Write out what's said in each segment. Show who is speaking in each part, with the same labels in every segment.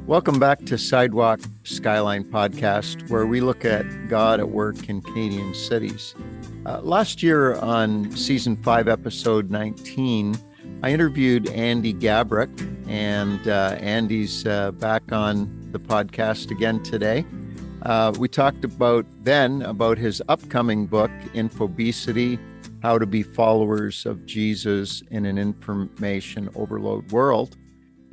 Speaker 1: Welcome back to Sidewalk, Skyline podcast, where we look at God at work in Canadian cities. Last year on season 5, episode 19, I interviewed Andy Gabruch, and Andy's back on the podcast again today. We talked about his upcoming book, Infobesity, How to Be Followers of Jesus in an Information Overload World.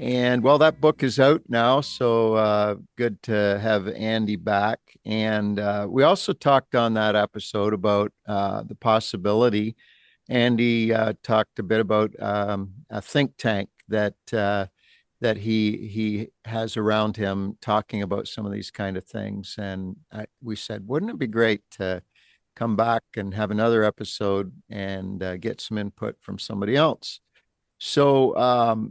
Speaker 1: And well, that book is out now, so good to have Andy back. And we also talked on that episode about the possibility. Andy talked a bit about a think tank that he has around him, talking about some of these kind of things. And we said, wouldn't it be great to come back and have another episode and get some input from somebody else? So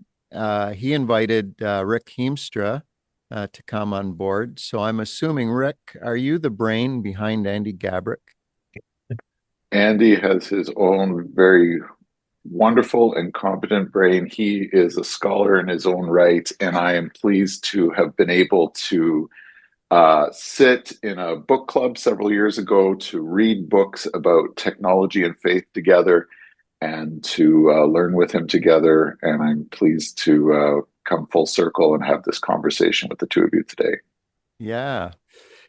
Speaker 1: he invited Rick Hiemstra to come on board. So I'm assuming, Rick, are you the brain behind Andy Gabruch?
Speaker 2: Andy has his own very wonderful and competent brain. He is a scholar in his own right, and I am pleased to have been able to sit in a book club several years ago to read books about technology and faith together and to learn with him together. And I'm pleased to come full circle and have this conversation with the two of you today.
Speaker 1: Yeah.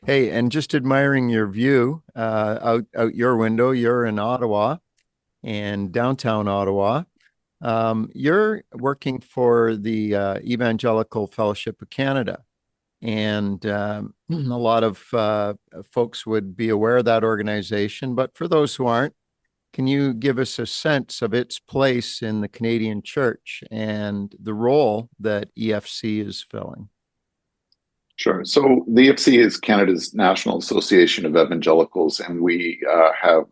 Speaker 1: Hey, and just admiring your view out your window. You're in Ottawa, and downtown Ottawa. You're working for the Evangelical Fellowship of Canada. And a lot of folks would be aware of that organization. But for those who aren't, can you give us a sense of its place in the Canadian church and the role that EFC is filling?
Speaker 2: Sure. So the EFC is Canada's National Association of Evangelicals, and we have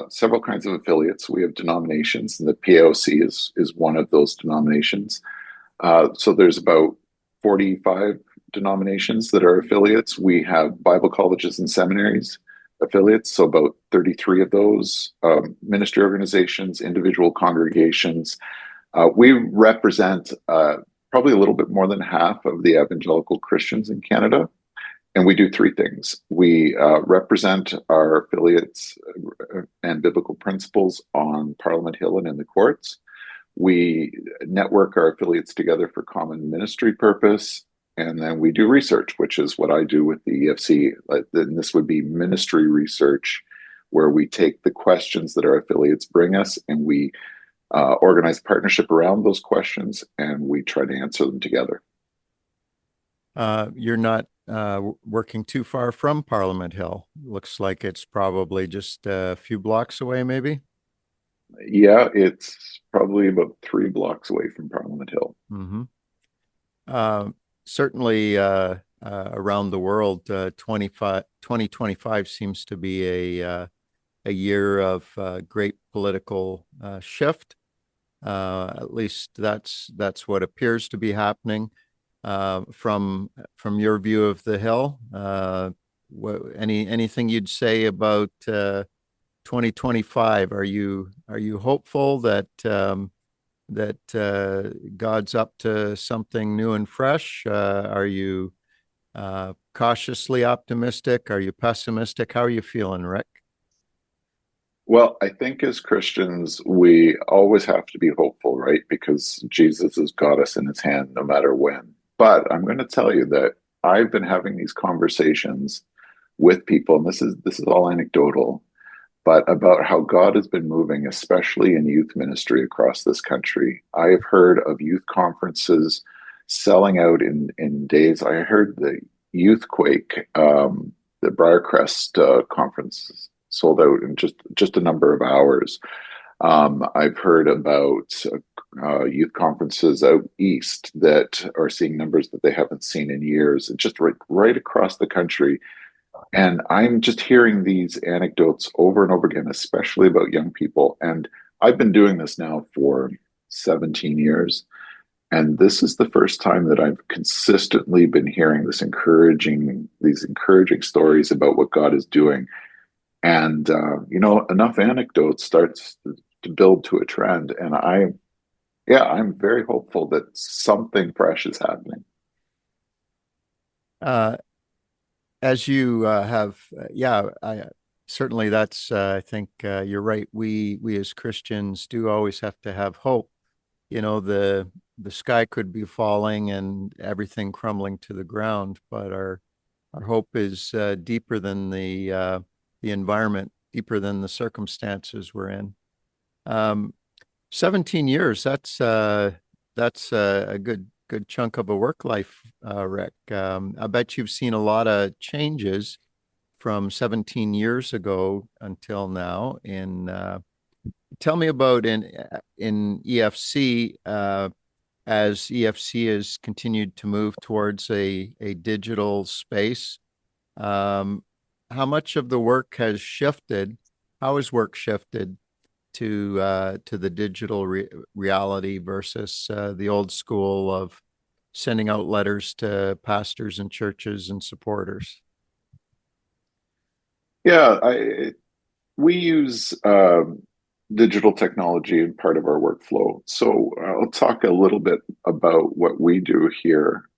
Speaker 2: several kinds of affiliates. We have denominations, and the PAOC is one of those denominations. So there's about 45 denominations that are affiliates. We have Bible colleges and seminaries affiliates, so about 33 of those, ministry organizations, individual congregations. We represent probably a little bit more than half of the evangelical Christians in Canada. And we do three things. We represent our affiliates and biblical principles on Parliament Hill and in the courts. We network our affiliates together for common ministry purpose. And then we do research, which is what I do with the EFC. And this would be ministry research, where we take the questions that our affiliates bring us and we organize partnership around those questions, and we try to answer them together.
Speaker 1: You're not working too far from Parliament Hill. Looks like it's probably just a few blocks away, maybe.
Speaker 2: Yeah, it's probably about 3 blocks away from Parliament Hill.
Speaker 1: Mm-hmm. Certainly around the world, 2025 seems to be a year of great political shift. At least that's what appears to be happening. From your view of the Hill, anything you'd say about 2025? Are you hopeful that God's up to something new and fresh? Are you cautiously optimistic? Are you pessimistic? How are you feeling, Rick?
Speaker 2: Well, I think as Christians, we always have to be hopeful, right? Because Jesus has got us in his hand no matter when. But I'm going to tell you that I've been having these conversations with people, and this is all anecdotal, but about how God has been moving, especially in youth ministry across this country. I have heard of youth conferences selling out in days. I heard the Youth Quake, the Briarcrest conference sold out in just a number of hours. I've heard about youth conferences out east that are seeing numbers that they haven't seen in years, and just right across the country. And I'm just hearing these anecdotes over and over again, especially about young people. And I've been doing this now for 17 years. And this is the first time that I've consistently been hearing these encouraging stories about what God is doing. And, enough anecdotes starts to build to a trend. And I'm very hopeful that something fresh is happening.
Speaker 1: Uh, as you yeah, certainly that's, I think you're right. We as Christians do always have to have hope. The sky could be falling and everything crumbling to the ground, but our hope is deeper than the environment, deeper than the circumstances we're in. Um, 17 years, that's a good chunk of a work life, Rick. I bet you've seen a lot of changes from 17 years ago until now. Tell me about in EFC, as EFC has continued to move towards a digital space. Um, how much of the work has shifted? How has work shifted to the digital reality versus the old school of sending out letters to pastors and churches and supporters?
Speaker 2: Yeah, we use digital technology in part of our workflow. So I'll talk a little bit about what we do here.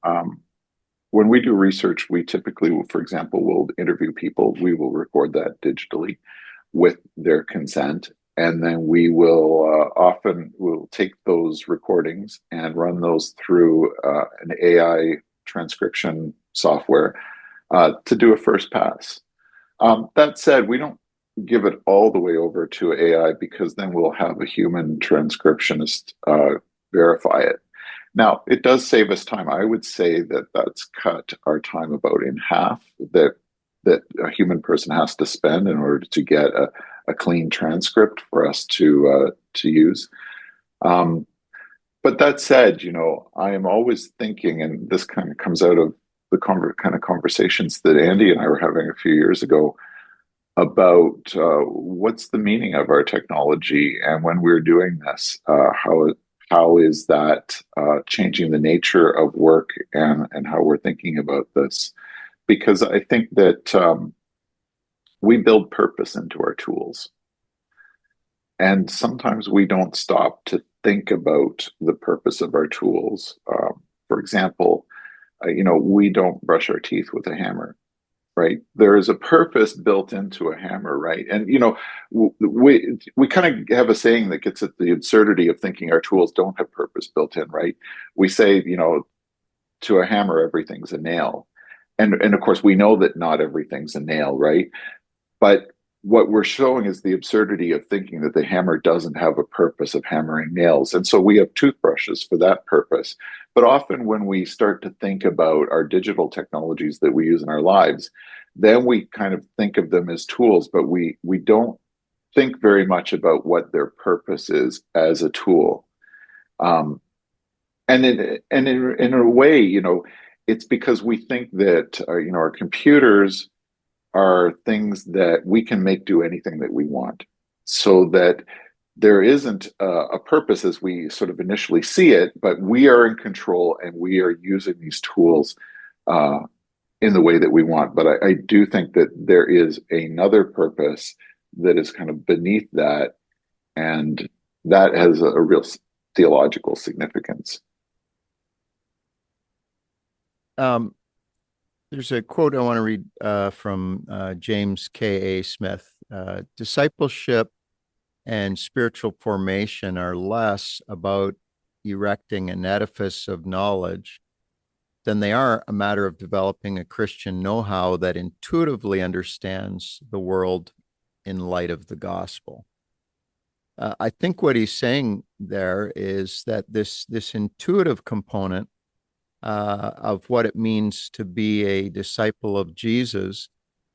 Speaker 2: When we do research, we typically, for example, will interview people. We will record that digitally with their consent. And then we will often will take those recordings and run those through an AI transcription software to do a first pass. That said, we don't give it all the way over to AI because then we'll have a human transcriptionist verify it. Now, it does save us time. I would say that that's cut our time about in half that a human person has to spend in order to get a clean transcript for us to use. Um, but that said, I am always thinking, and this kind of comes out of the kind of conversations that Andy and I were having a few years ago about what's the meaning of our technology, and when we're doing this, how is that changing the nature of work and how we're thinking about this? Because I think that we build purpose into our tools, and sometimes we don't stop to think about the purpose of our tools. For example, we don't brush our teeth with a hammer, right? There is a purpose built into a hammer, right? And we kind of have a saying that gets at the absurdity of thinking our tools don't have purpose built in, right? We say, to a hammer, everything's a nail, and of course we know that not everything's a nail, right? But what we're showing is the absurdity of thinking that the hammer doesn't have a purpose of hammering nails. And so we have toothbrushes for that purpose. But often when we start to think about our digital technologies that we use in our lives, then we kind of think of them as tools, but we don't think very much about what their purpose is as a tool. Um, and in a way, it's because we think that our computers are things that we can make do anything that we want, so that there isn't a purpose as we sort of initially see it, but we are in control and we are using these tools uh, in the way that we want. But I do think that there is another purpose that is kind of beneath that, and that has a real theological significance.
Speaker 1: Um, there's a quote I want to read from James K. A. Smith. Discipleship and spiritual formation are less about erecting an edifice of knowledge than they are a matter of developing a Christian know-how that intuitively understands the world in light of the gospel. I think what he's saying there is that this intuitive component of what it means to be a disciple of Jesus,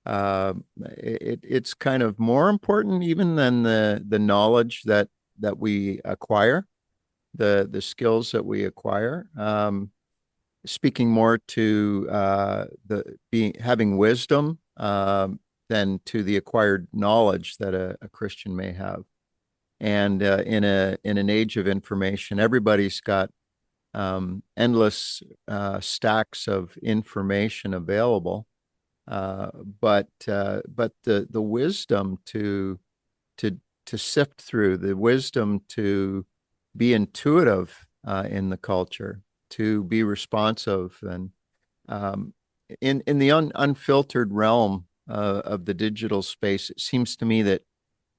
Speaker 1: it's kind of more important even than the knowledge that we acquire, the skills that we acquire. Speaking more to the being having wisdom than to the acquired knowledge that a Christian may have. And in an age of information, everybody's got endless stacks of information available, but the wisdom to to sift through, the wisdom to be intuitive in the culture, to be responsive, and um, in the unfiltered realm of the digital space, it seems to me that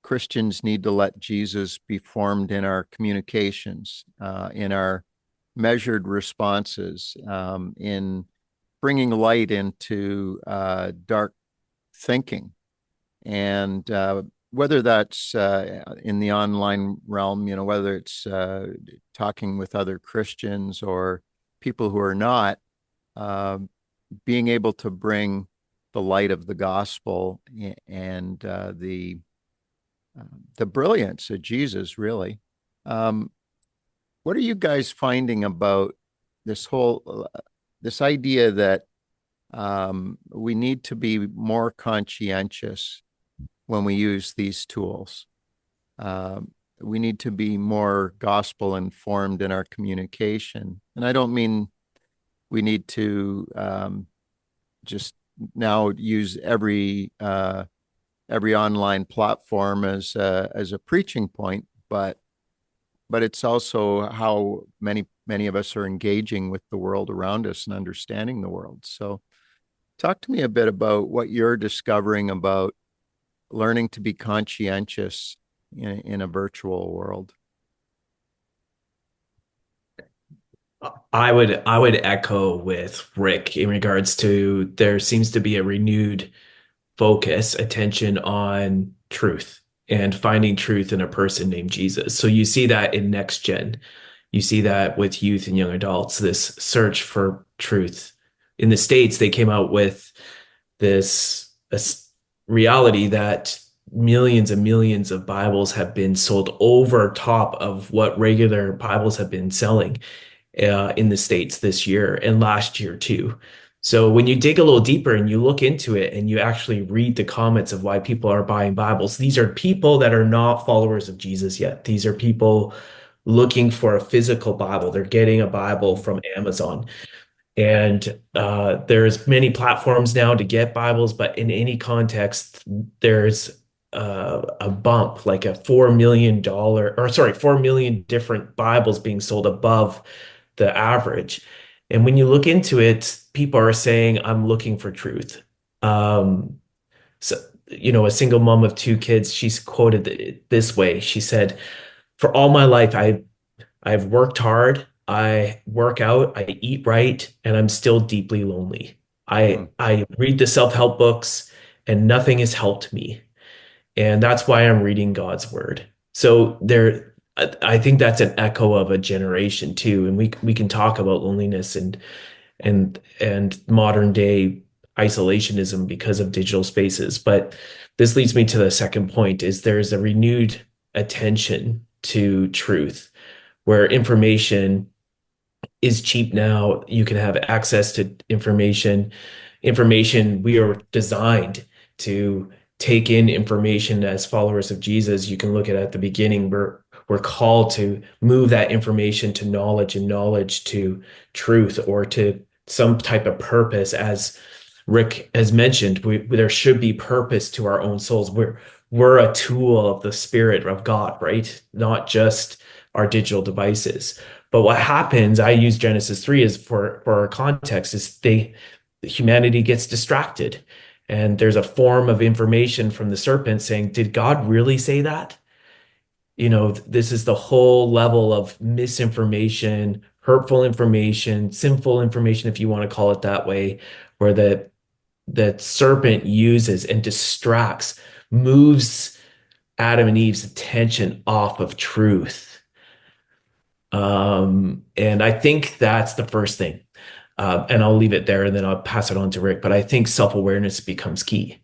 Speaker 1: Christians need to let Jesus be formed in our communications, in our measured responses, in bringing light into dark thinking. And whether that's in the online realm, whether it's talking with other Christians or people who are not, uh, being able to bring the light of the gospel and the brilliance of Jesus, really. Um, what are you guys finding about this idea that we need to be more conscientious when we use these tools? We need to be more gospel informed in our communication, and I don't mean we need to just now use every online platform as a preaching point, but it's also how many of us are engaging with the world around us and understanding the world. So, talk to me a bit about what you're discovering about learning to be conscientious in a virtual world.
Speaker 3: I would echo with Rick in regards to there seems to be a renewed focus, attention on truth and finding truth in a person named Jesus. So you see that in next gen. You see that with youth and young adults, this search for truth. In the States, they came out with this reality that millions and millions of Bibles have been sold over top of what regular Bibles have been selling in the States this year and last year too. So when you dig a little deeper and you look into it and you actually read the comments of why people are buying Bibles, these are people that are not followers of Jesus yet. These are people looking for a physical Bible. They're getting a Bible from Amazon. And there's many platforms now to get Bibles, but in any context, there's a bump, like a $4 million different Bibles being sold above the average. And when you look into it, people are saying, I'm looking for truth. Um, so, a single mom of two kids, she's quoted it this way. She said, for all my life, I've worked hard, I work out, I eat right, and I'm still deeply lonely.
Speaker 1: Hmm.
Speaker 3: I read the self-help books and nothing has helped me. And that's why I'm reading God's word. So I think that's an echo of a generation too. And we can talk about loneliness and modern day isolationism because of digital spaces. But this leads me to the second point is there's a renewed attention to truth where information is cheap now. You can have access to information. We are designed to take in information as followers of Jesus. You can look at the beginning, we're called to move that information to knowledge and knowledge to truth or to some type of purpose. As Rick has mentioned, there should be purpose to our own souls. We're a tool of the Spirit of God, right? Not just our digital devices. But what happens, I use Genesis 3 as for our context, is humanity gets distracted. And there's a form of information from the serpent saying, did God really say that? This is the whole level of misinformation, hurtful information, sinful information, if you want to call it that way, where the serpent uses and distracts, moves Adam and Eve's attention off of truth. And I think that's the first thing. And I'll leave it there and then I'll pass it on to Rick. But I think self-awareness becomes key.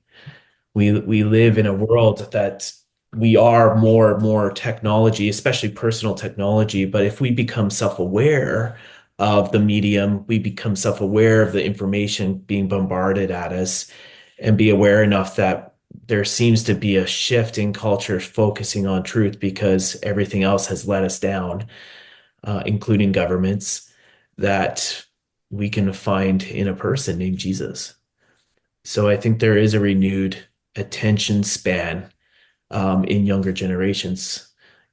Speaker 3: We live in a world that we are more and more technology, especially personal technology. But if we become self-aware of the medium, we become self-aware of the information being bombarded at us and be aware enough that there seems to be a shift in culture focusing on truth because everything else has let us down, including governments, that we can find in a person named Jesus. So I think there is a renewed attention span in younger generations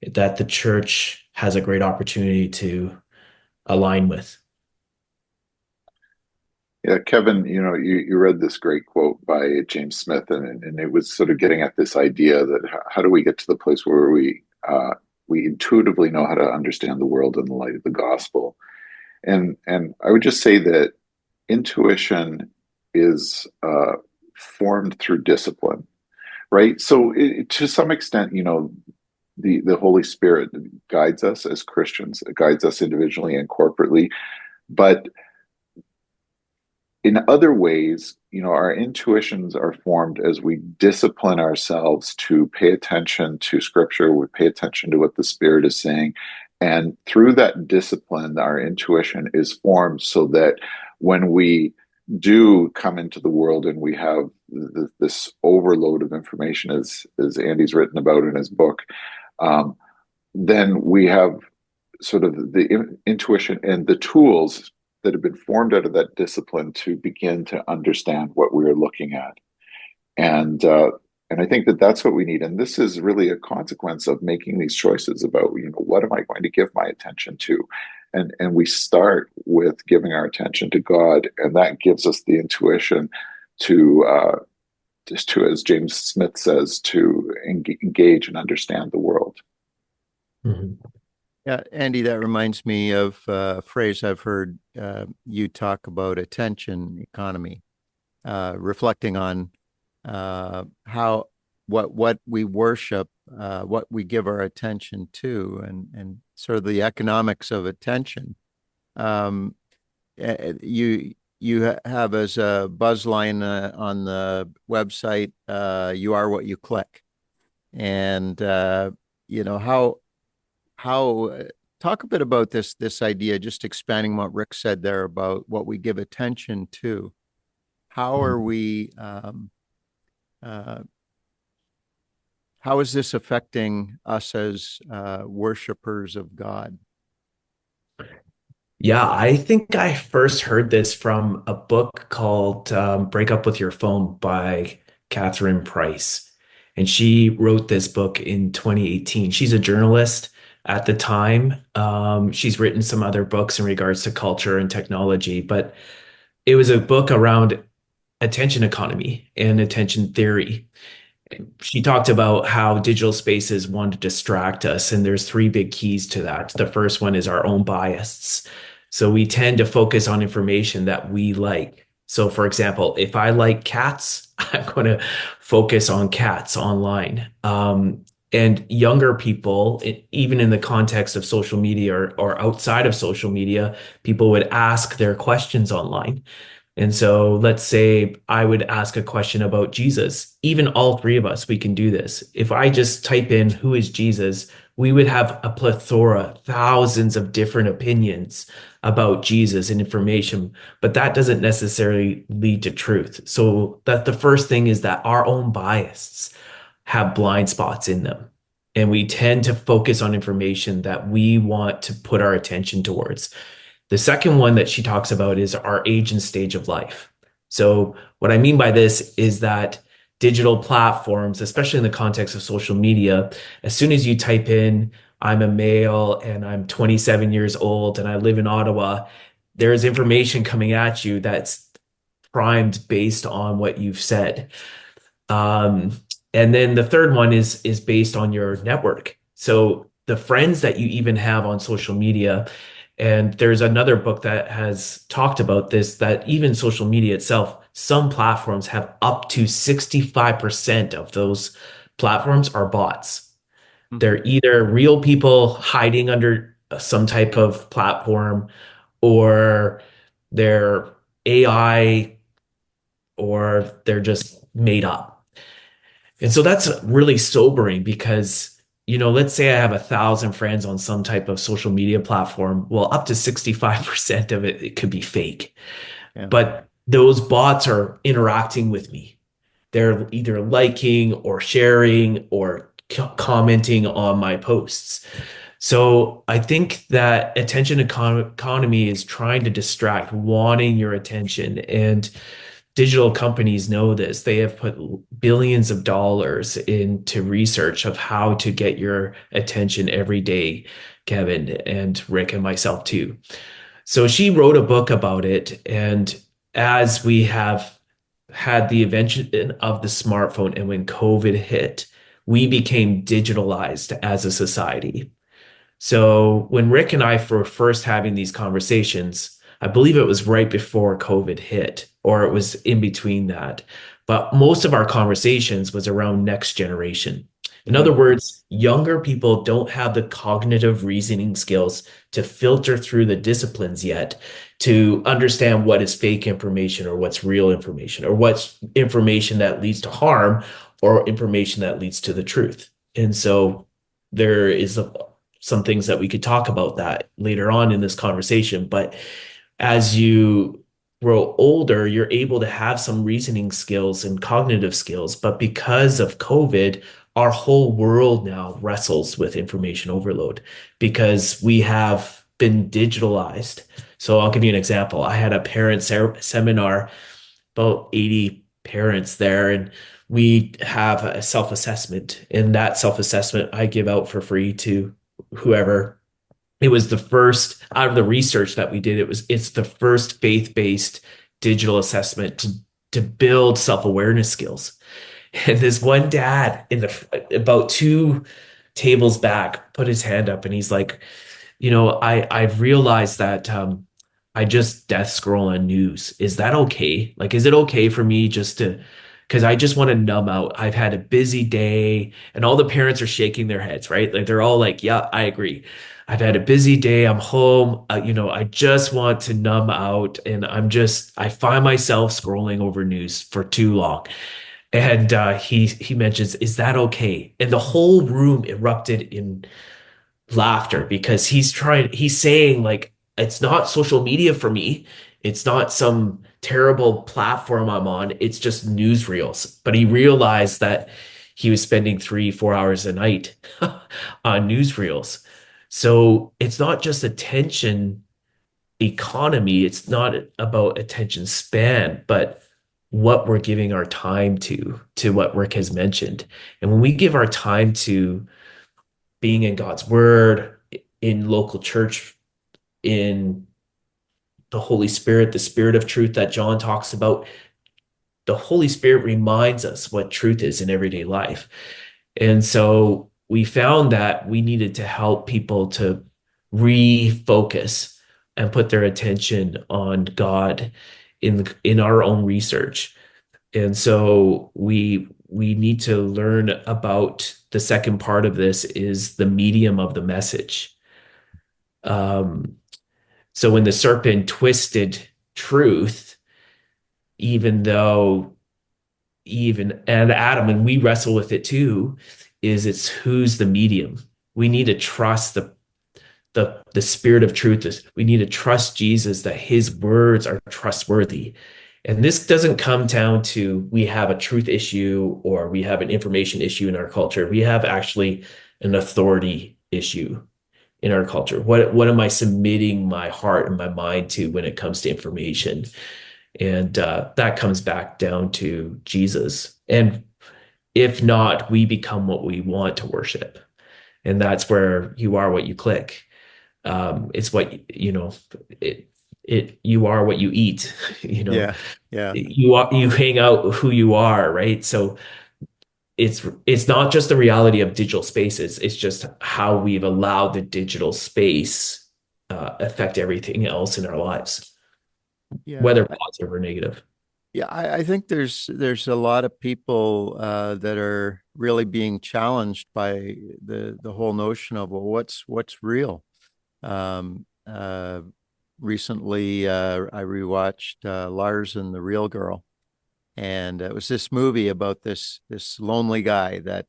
Speaker 3: that the church has a great opportunity to align with.
Speaker 2: Yeah, Kevin, you read this great quote by James Smith, and it was sort of getting at this idea that how do we get to the place where we intuitively know how to understand the world in the light of the gospel? And I would just say that intuition is formed through discipline, right? So to some extent, the Holy Spirit guides us as Christians, it guides us individually and corporately, but in other ways, our intuitions are formed as we discipline ourselves to pay attention to Scripture, we pay attention to what the Spirit is saying. And through that discipline, our intuition is formed so that when we do come into the world and we have this overload of information, as Andy's written about in his book, then we have sort of the intuition and the tools that have been formed out of that discipline to begin to understand what we're looking at. And I think that that's what we need. And this is really a consequence of making these choices about, what am I going to give my attention to? And we start with giving our attention to God, and that gives us the intuition to just to, as James Smith says, to engage and understand the world.
Speaker 3: Mhm.
Speaker 1: Yeah, Andy, that reminds me of a phrase I've heard you talk about: attention economy, reflecting on how what we worship, what we give our attention to, and sort of the economics of attention. You have as a buzzline on the website, "You are what you click," and how talk a bit about this idea, just expanding what Rick said there about what we give attention to. How are we how is this affecting us as worshipers of God?
Speaker 3: Yeah, I think I first heard this from a book called Break Up With Your Phone by Catherine Price. And she wrote this book in 2018. She's a journalist at the time. She's written some other books in regards to culture and technology, but it was a book around attention economy and attention theory. She talked about how digital spaces want to distract us, and there's three big keys to that. The first one is our own bias. So we tend to focus on information that we like. So for example, if I like cats, I'm going to focus on cats online. And younger people, even in the context of social media or outside of social media, people would ask their questions online. And so let's say I would ask a question about Jesus. Even all three of us, we can do this. If I just type in who is Jesus, we would have a plethora, thousands of different opinions about Jesus and information, but that doesn't necessarily lead to truth. So that the first thing is that our own biases have blind spots in them. And we tend to focus on information that we want to put our attention towards. The second one that she talks about is our age and stage of life. So what I mean by this is that digital platforms, especially in the context of social media, as soon as you type in, I'm a male and I'm 27 years old and I live in Ottawa, there's information coming at you that's primed based on what you've said. And then the third one is based on your network. So the friends that you even have on social media. And there's another book that has talked about this, that even social media itself, some platforms have up to 65% of those platforms are bots. They're either real people hiding under some type of platform, or they're AI, or they're just made up. And so that's really sobering because, let's say I have 1,000 friends on some type of social media platform. Well, up to 65% of it could be fake.
Speaker 1: Yeah.
Speaker 3: But those bots are interacting with me. They're either liking or sharing or commenting on my posts. So I think that attention economy is trying to distract, wanting your attention. And digital companies know this. They have put billions of dollars into research of how to get your attention every day, Kevin and Rick and myself too. So she wrote a book about it, and as we have had the invention of the smartphone and when COVID hit, we became digitalized as a society. So when Rick and I were first having these conversations, I believe it was right before COVID hit, or it was in between that. But most of our conversations was around next generation. In other
Speaker 1: Mm.
Speaker 3: words, younger people don't have the cognitive reasoning skills to filter through the disciplines yet to understand what is fake information or what's real information or what's information that leads to harm or information that leads to the truth. And so there is some things that we could talk about that later on in this conversation. But as you grow older, you're able to have some reasoning skills and cognitive skills. But because of COVID, our whole world now wrestles with information overload because we have been digitalized. So I'll give you an example. I had a parent seminar, about 80 parents there, and we have a self-assessment. And that self-assessment I give out for free to whoever. It was the first out of the research that we did. It's the first faith-based digital assessment to build self-awareness skills. And this one dad in the about two tables back put his hand up and he's like, I've realized that I just death scroll on news. Is that okay? Like, is it okay for me just to, because I just want to numb out. I've had a busy day, and all the parents are shaking their heads, right? Like they're all like, yeah, I agree. I've had a busy day. I'm home. I just want to numb out, and I find myself scrolling over news for too long. And he mentions, is that okay? And the whole room erupted in laughter because he's saying like it's not social media for me. It's not some terrible platform I'm on. It's just newsreels. But he realized that he was spending 3, 4 hours a night on newsreels. So it's not just attention economy. It's not about attention span, but what we're giving our time to what Rick has mentioned. And when we give our time to being in God's word, in local church, in the Holy Spirit, the Spirit of truth that John talks about, the Holy Spirit reminds us what truth is in everyday life. And so we found that we needed to help people to refocus and put their attention on God in our own research. And so we need to learn about the second part of this is the medium of the message. Um, so when the serpent twisted truth, even though Eve and Adam, and we wrestle with it too, is it's who's the medium. We need to trust the spirit of truth. We need to trust Jesus that his words are trustworthy. And this doesn't come down to we have a truth issue or we have an information issue in our culture. We have actually an authority issue in our culture. What am I submitting my heart and my mind to when it comes to information? And that comes back down to Jesus. And if not, we become what we want to worship. And that's where you are what you click. It's what, you are what you eat,
Speaker 1: Yeah, yeah,
Speaker 3: you hang out who you are, right? So it's not just the reality of digital spaces, it's just how we've allowed the digital space affect everything else in our lives,
Speaker 1: yeah.
Speaker 3: whether positive or negative.
Speaker 1: Yeah, I think there's a lot of people that are really being challenged by the whole notion of, well, what's real. Um, uh, Recently, I rewatched Lars and the Real Girl, and it was this movie about this lonely guy that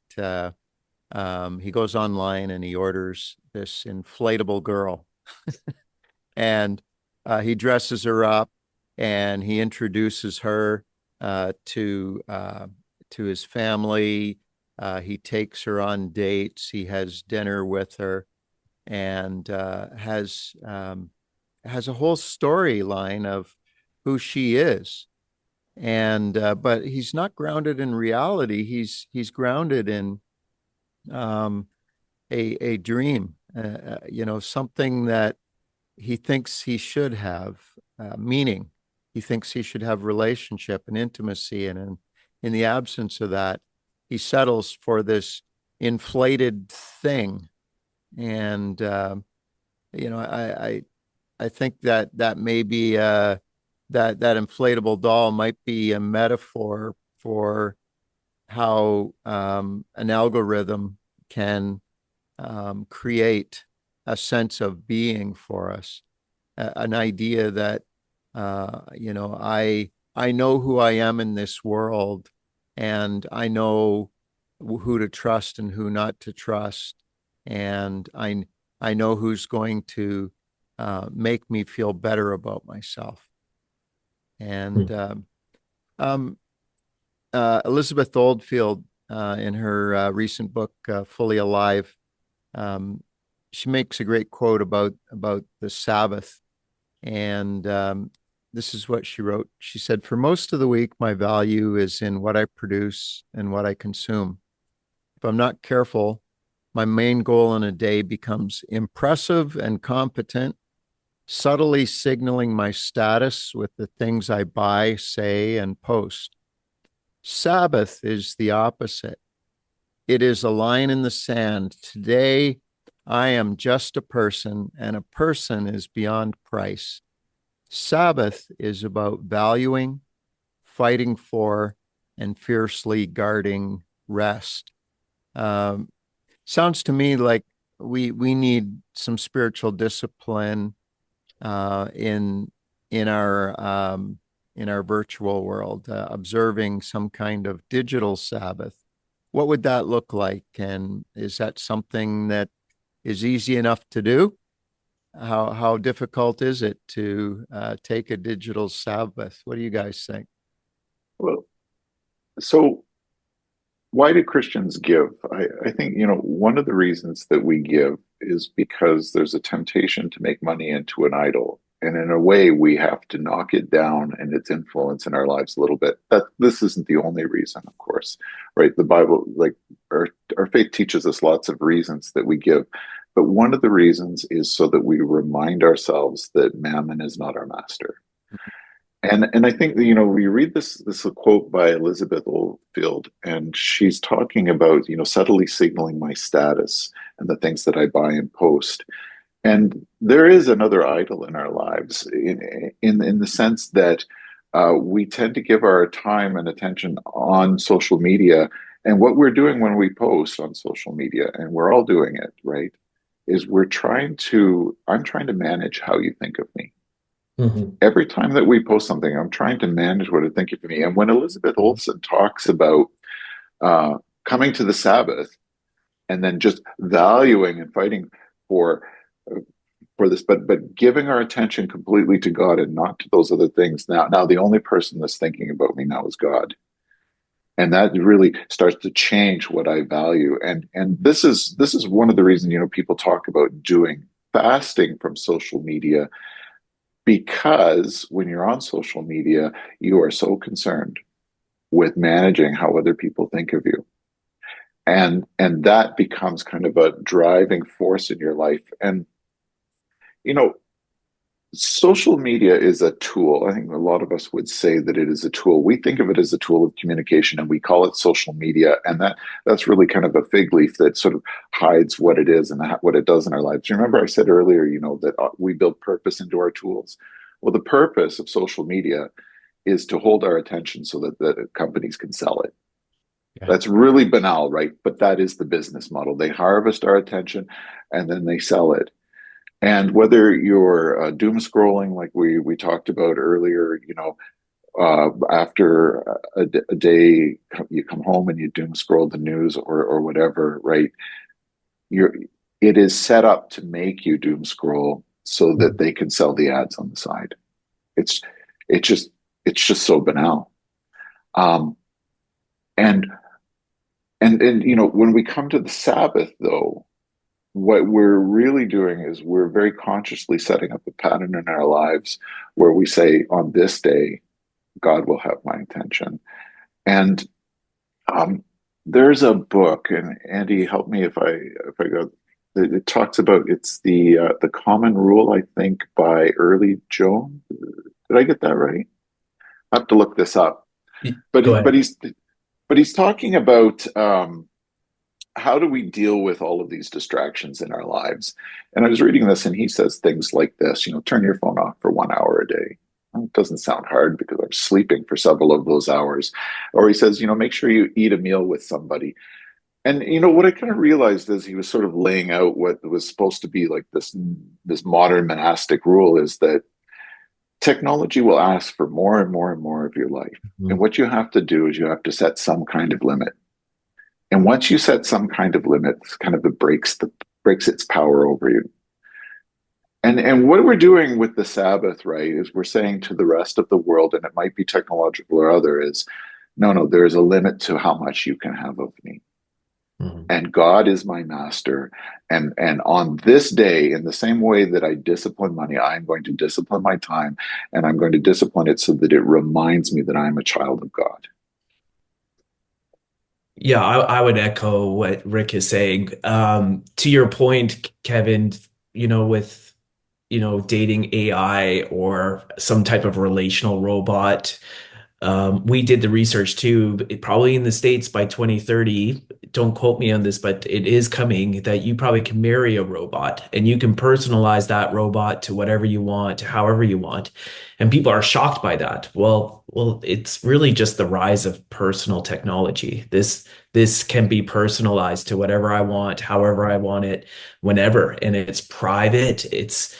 Speaker 1: he goes online and he orders this inflatable girl, and he dresses her up and he introduces her to his family. He takes her on dates. He has dinner with her and has a whole storyline of who she is. And but he's not grounded in reality. He's grounded in um, a dream. Something that he thinks he should have meaning. He thinks he should have relationship and intimacy, and in the absence of that, he settles for this inflated thing. And I think that maybe that inflatable doll might be a metaphor for how an algorithm can create a sense of being for us, an idea that I know who I am in this world, and I know who to trust and who not to trust, and I know who's going to make me feel better about myself. And um, Elizabeth Oldfield, in her recent book, Fully Alive, she makes a great quote about the Sabbath. And this is what she wrote. She said, "For most of the week, my value is in what I produce and what I consume. If I'm not careful, my main goal in a day becomes impressive and competent, subtly signaling my status with the things I buy, say, and post. Sabbath is the opposite. It is a line in the sand. Today, I am just a person, and a person is beyond price. Sabbath is about valuing, fighting for, and fiercely guarding rest." Sounds to me like we need some spiritual discipline in our virtual world, observing some kind of digital Sabbath. What would that look like? And is that something that is easy enough to do? How difficult is it to take a digital Sabbath? What do you guys think?
Speaker 2: Well, so why do Christians give? I think, one of the reasons that we give is because there's a temptation to make money into an idol. And in a way, we have to knock it down and its influence in our lives a little bit. This isn't the only reason, of course, right? The Bible, like our faith teaches us lots of reasons that we give. But one of the reasons is so that we remind ourselves that mammon is not our master. And I think we read this quote by Elizabeth Oldfield, and she's talking about subtly signaling my status and the things that I buy and post. And there is another idol in our lives in the sense that we tend to give our time and attention on social media. And what we're doing when we post on social media, and we're all doing it, right, is I'm trying to manage how you think of me.
Speaker 3: Mm-hmm.
Speaker 2: Every time that we post something, I'm trying to manage what I think of me. And when Elizabeth Olson talks about coming to the Sabbath and then just valuing and fighting for this, but giving our attention completely to God and not to those other things. Now the only person that's thinking about me now is God. And that really starts to change what I value. And this is one of the reasons, people talk about doing fasting from social media, because when you're on social media, you are so concerned with managing how other people think of you. And that becomes kind of a driving force in your life. And, social media is a tool. I think a lot of us would say that it is a tool. We think of it as a tool of communication, and we call it social media. And that's really kind of a fig leaf that sort of hides what it is and what it does in our lives. Remember I said earlier, that we build purpose into our tools. Well, the purpose of social media is to hold our attention so that the companies can sell it. Yeah. That's really banal, right? But that is the business model. They harvest our attention and then they sell it. And whether you're doom scrolling, like we talked about earlier, after a day, you come home and you doom scroll the news or whatever, right? It is set up to make you doom scroll so that they can sell the ads on the side. It's just so banal. And when we come to the Sabbath, though, what we're really doing is we're very consciously setting up a pattern in our lives where we say, on this day, God will have my attention. And there's a book, and Andy, help me if I go. It talks about, it's the Common Rule, I think, by Early Jones. Did I get that right? I have to look this up. But
Speaker 3: Go
Speaker 2: he, but
Speaker 3: ahead.
Speaker 2: he's but he's talking about how do we deal with all of these distractions in our lives? And I was reading this, and he says things like this, turn your phone off for 1 hour a day. Well, it doesn't sound hard because I'm sleeping for several of those hours. Or he says, make sure you eat a meal with somebody. And what I kind of realized as he was sort of laying out what was supposed to be like this modern monastic rule is that technology will ask for more and more and more of your life. And
Speaker 3: Mhm.
Speaker 2: what you have to do is you have to set some kind of limit. And once you set some kind of limit, it breaks its power over you. And what we're doing with the Sabbath, right, is we're saying to the rest of the world, and it might be technological or other, is no, there is a limit to how much you can have of me.
Speaker 3: Mhm.
Speaker 2: And God is my master. And on this day, in the same way that I discipline money, I'm going to discipline my time, and I'm going to discipline it so that it reminds me that I'm a child of God.
Speaker 3: Yeah, I would echo what Rick is saying. To your point, Kevin, with dating AI or some type of relational robot. We did the research too, probably in the States by 2030. Don't quote me on this, but it is coming that you probably can marry a robot and you can personalize that robot to whatever you want, to however you want. And people are shocked by that. Well, it's really just the rise of personal technology. This can be personalized to whatever I want, however I want it, whenever. And it's private. It's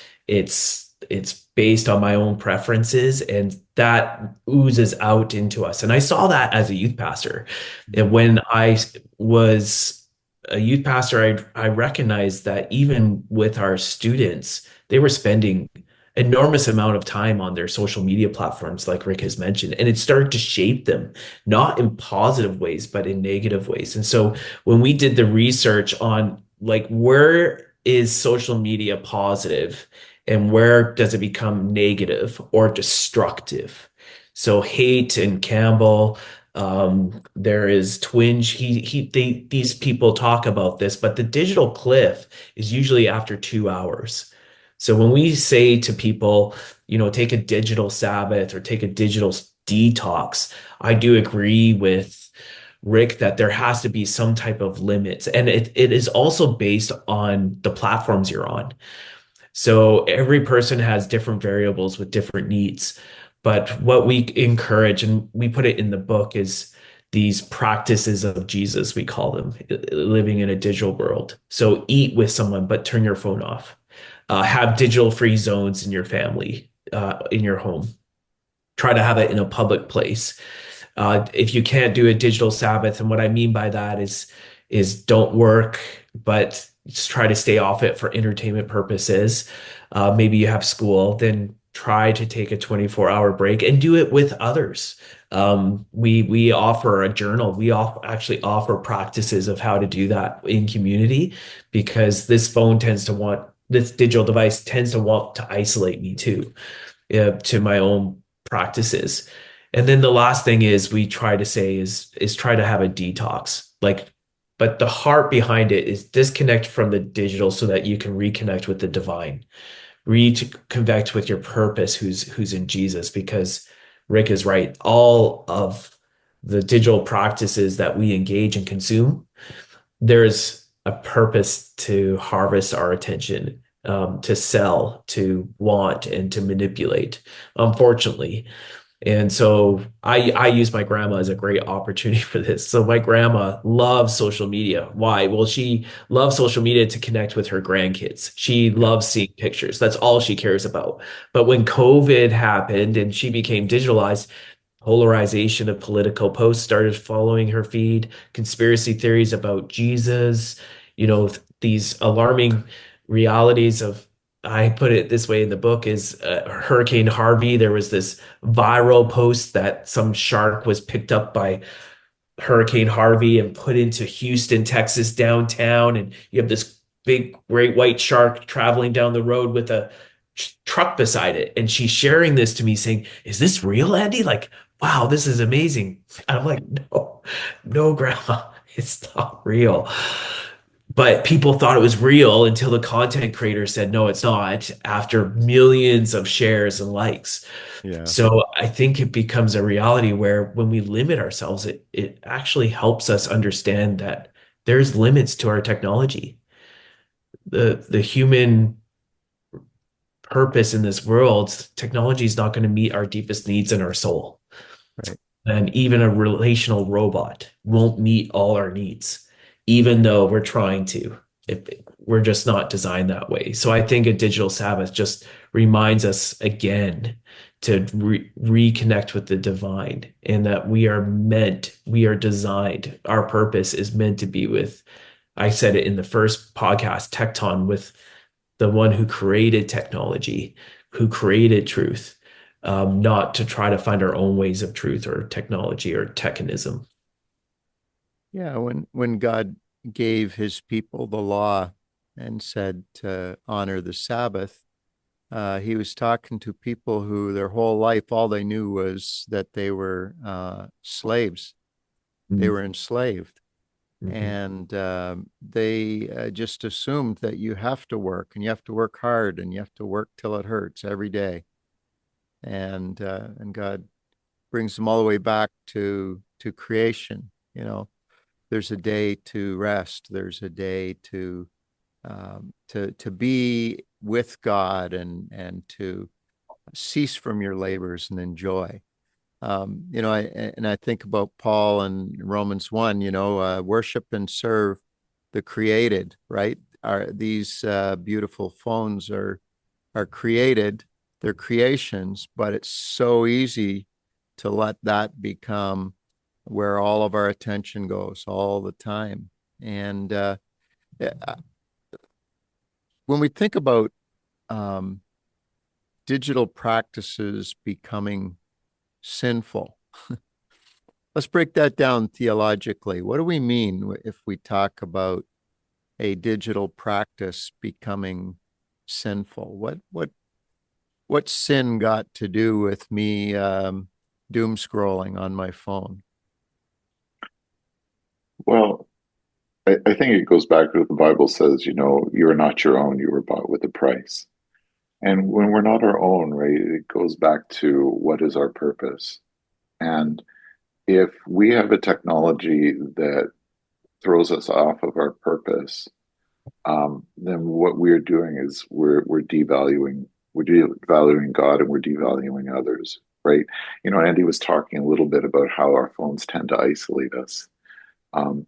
Speaker 3: based on my own preferences, and that oozes out into us. And I saw that as a youth pastor. And when I was a youth pastor, I recognized that even with our students, they were spending enormous amount of time on their social media platforms, like Rick has mentioned, and it started to shape them, not in positive ways, but in negative ways. And so when we did the research on like where is social media positive and where does it become negative or destructive? So Haight and Campbell, there is Twinge. These people talk about this, but the digital cliff is usually after 2 hours. So when we say to people, take a digital Sabbath or take a digital detox, I do agree with Rick that there has to be some type of limits. And it is also based on the platforms you're on. So every person has different variables with different needs. But what we encourage, and we put it in the book, is these practices of Jesus, we call them, living in a digital world. So eat with someone, but turn your phone off. Have digital free zones in your family, in your home. Try to have it in a public place. If you can't do a digital Sabbath, and what I mean by that is don't work, but just try to stay off it for entertainment purposes. Maybe you have school, then try to take a 24-hour break and do it with others. We offer a journal. Actually offer practices of how to do that in community because this digital device tends to want to isolate me too, to my own practices. And then the last thing is we try to say is try to have a detox. But the heart behind it is disconnect from the digital so that you can reconnect with the divine, reconnect with your purpose who's in Jesus, because Rick is right. All of the digital practices that we engage and consume, there's a purpose to harvest our attention, to sell, to want, and to manipulate, unfortunately. And so I use my grandma as a great opportunity for this. So my grandma loves social media. Why? Well, she loves social media to connect with her grandkids. She loves seeing pictures. That's all she cares about. But when COVID happened and she became digitalized, polarization of political posts started following her feed, conspiracy theories about Jesus, these alarming realities of, I put it this way in the book, is Hurricane Harvey. There was this viral post that some shark was picked up by Hurricane Harvey and put into Houston, Texas, downtown. And you have this big, great white shark traveling down the road with a truck beside it. And she's sharing this to me saying, is this real, Andy? Like, wow, this is amazing. And I'm like, no, no, grandma, it's not real. But people thought it was real until the content creator said, no, it's not, after millions of shares and likes.
Speaker 1: Yeah.
Speaker 3: So I think it becomes a reality where when we limit ourselves, it actually helps us understand that there's limits to our technology. The human purpose in this world, technology is not going to meet our deepest needs in our soul.
Speaker 1: Right.
Speaker 3: And even a relational robot won't meet all our needs, even though we're trying to. We're just not designed that way. So I think a digital Sabbath just reminds us again to reconnect with the divine, and that we are designed, our purpose is meant to be with, I said it in the first podcast, Tecton, with the one who created technology, who created truth, not to try to find our own ways of truth or technology or techinism.
Speaker 1: Yeah, when God gave his people the law and said to honor the Sabbath, he was talking to people who their whole life, all they knew was that they were slaves. They
Speaker 3: Mm-hmm.
Speaker 1: were enslaved.
Speaker 3: Mm-hmm.
Speaker 1: And they just assumed that you have to work and you have to work hard and you have to work till it hurts every day. And God brings them all the way back to creation. You know, there's a day to rest. There's a day to be with God and to cease from your labors and enjoy. I think about Paul and Romans 1, worship and serve the created, right? These beautiful phones are created, they're creations, but it's so easy to let that become where all of our attention goes all the time. And uh, when we think about um, digital practices becoming sinful, let's break that down theologically. What do we mean if we talk about a digital practice becoming sinful? What sin got to do with me doom scrolling on my phone?
Speaker 2: Well, I think it goes back to what the Bible says, you are not your own, you were bought with a price. And when we're not our own, right, it goes back to what is our purpose. And if we have a technology that throws us off of our purpose, then what we're doing is we're devaluing God and we're devaluing others, right? Andy was talking a little bit about how our phones tend to isolate us. Um,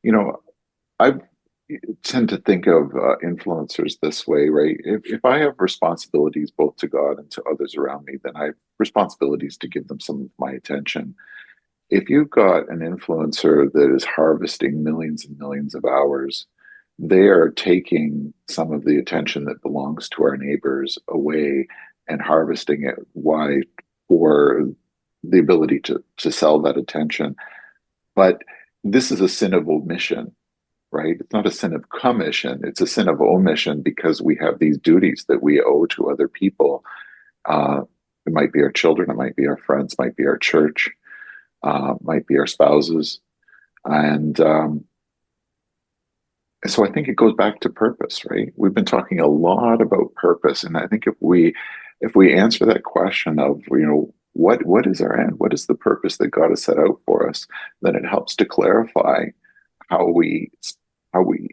Speaker 2: you know, I tend to think of influencers this way, right? If I have responsibilities both to God and to others around me, then I have responsibilities to give them some of my attention. If you've got an influencer that is harvesting millions and millions of hours, they are taking some of the attention that belongs to our neighbors away and harvesting it. Why? For the ability to sell that attention. But this is a sin of omission, right? It's not a sin of commission, it's a sin of omission because we have these duties that we owe to other people. Uh, it might be our children, it might be our friends, might be our church, might be our spouses. And so I think it goes back to purpose, right? We've been talking a lot about purpose. And I think if we answer that question of, what is our end? What is the purpose that God has set out for us? Then it helps to clarify how how we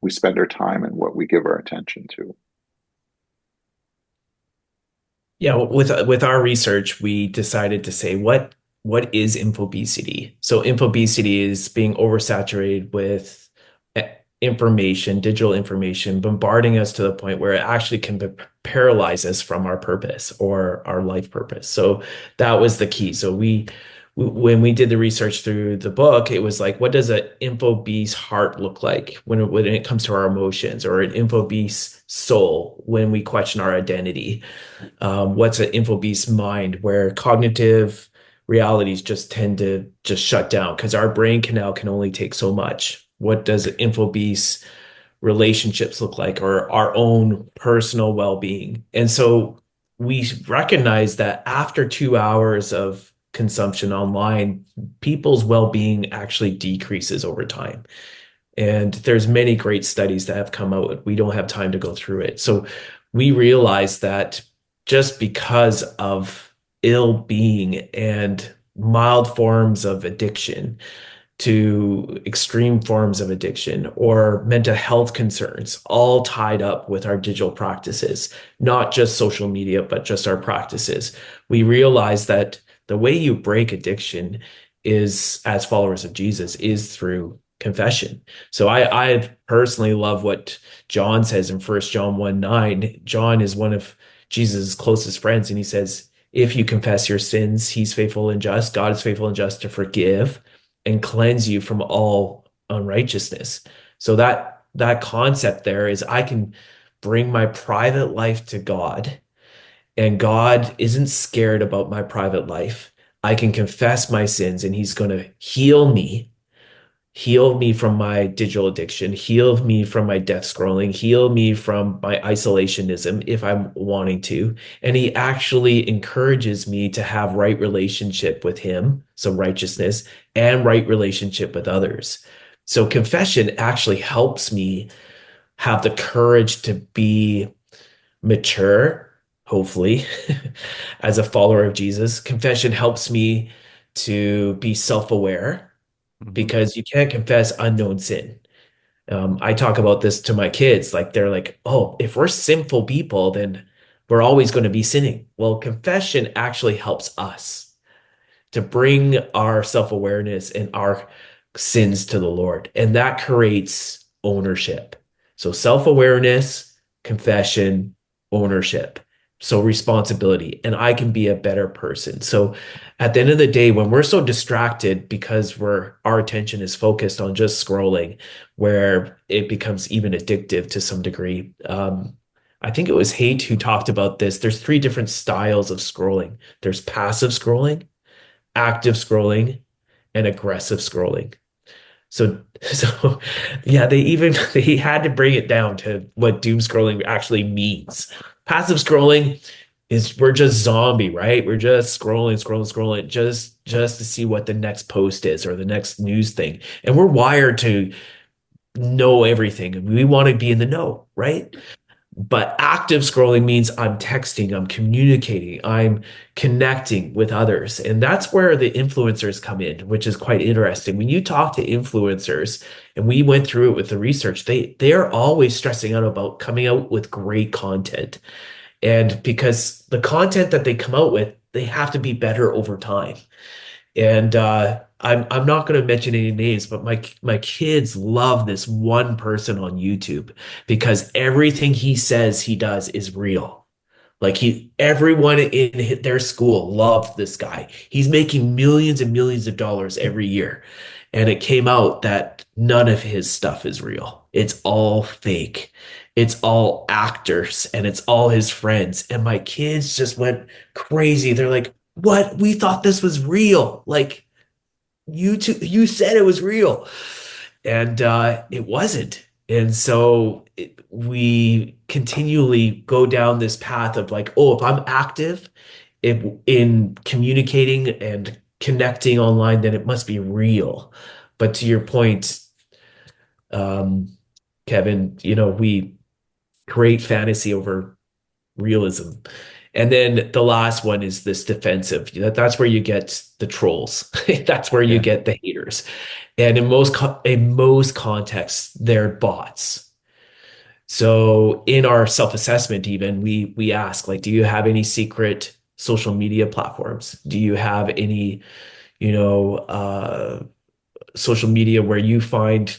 Speaker 2: we spend our time and what we give our attention to.
Speaker 3: Yeah, with our research, we decided to say what is infobesity? So infobesity is being oversaturated with information, digital information, bombarding us to the point where it actually can paralyze us from our purpose or our life purpose. So that was the key. So when we did the research through the book, it was like, what does an infobese heart look like when it comes to our emotions, or an infobese soul when we question our identity? What's an infobese mind, where cognitive realities just tend to just shut down because our brain canal can only take so much? What does infobese relationships look like, or our own personal well-being? And so we recognize that after 2 hours of consumption online, people's well-being actually decreases over time. And there's many great studies that have come out. We don't have time to go through it. So we realize that just because of ill-being and mild forms of addiction to extreme forms of addiction or mental health concerns, all tied up with our digital practices, not just social media, but just our practices. We realize that the way you break addiction is, as followers of Jesus, is through confession. So I personally love what John says in 1 John 1:9. John is one of Jesus' closest friends, and he says, if you confess your sins, he's faithful and just. God is faithful and just to forgive and cleanse you from all unrighteousness. So that concept there is I can bring my private life to God, and God isn't scared about my private life. I can confess my sins and he's going to heal me from my digital addiction, heal me from my death scrolling, heal me from my isolationism if I'm wanting to. And he actually encourages me to have right relationship with him, so righteousness, and right relationship with others. So confession actually helps me have the courage to be mature, hopefully, as a follower of Jesus. Confession helps me to be self-aware
Speaker 1: Mhm.
Speaker 3: because you can't confess unknown sin. I talk about this to my kids, like they're like, oh, if we're sinful people, then we're always going to be sinning. Well, confession actually helps us to bring our self-awareness and our sins to the Lord. And that creates ownership. So self-awareness, confession, ownership. So responsibility. And I can be a better person. So at the end of the day, when we're so distracted because our attention is focused on just scrolling, where it becomes even addictive to some degree. I think it was Haidt who talked about this. There's three different styles of scrolling. There's passive scrolling, active scrolling, and aggressive scrolling. So yeah, they had to bring it down to what doom scrolling actually means. Passive scrolling is we're just zombie, right? We're just scrolling, just to see what the next post is or the next news thing. And we're wired to know everything and we want to be in the know, right? But active scrolling means I'm texting, I'm communicating, I'm connecting with others. And that's where the influencers come in, which is quite interesting. When you talk to influencers, and we went through it with the research, they are always stressing out about coming out with great content. And because the content that they come out with, they have to be better over time. And I'm not going to mention any names, but my kids love this one person on YouTube because everything he says he does is real. Like everyone in their school loved this guy. He's making millions and millions of dollars every year. And it came out that none of his stuff is real. It's all fake. It's all actors and it's all his friends. And my kids just went crazy. They're like, what? We thought this was real. Like you said it was real. And it wasn't. And so we continually go down this path of like, oh, if I'm active in communicating and connecting online, then it must be real. But to your point, um, Kevin, we create fantasy over realism. And then the last one is this defensive. That's where you get the trolls. That's where you
Speaker 1: Yeah.
Speaker 3: get the haters. And in most contexts, they're bots. So in our self-assessment, even we ask, like, do you have any secret social media platforms? Do you have any, social media where you find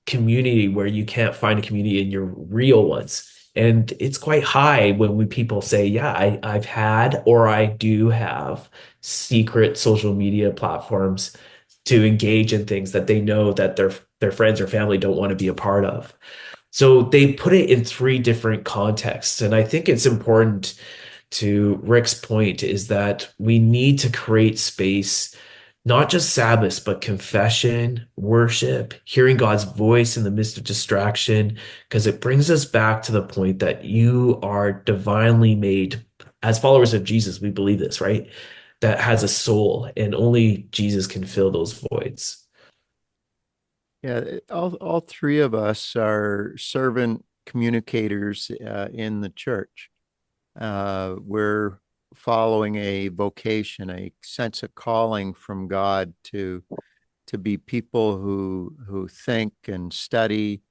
Speaker 3: community where you can't find a community in your real ones? And it's quite high when people say, yeah, I've had or I do have secret social media platforms to engage in things that they know that their friends or family don't want to be a part of. So they put it in three different contexts. And I think it's important to Rick's point is that we need to create space, not just Sabbath, but confession, worship, hearing God's voice in the midst of distraction, because it brings us back to the point that you are divinely made. As followers of Jesus, we believe this, right? That has a soul, and only Jesus can fill those voids.
Speaker 1: Yeah, all three of us are servant communicators in the church. We're following a vocation, a sense of calling from God to be people who think and study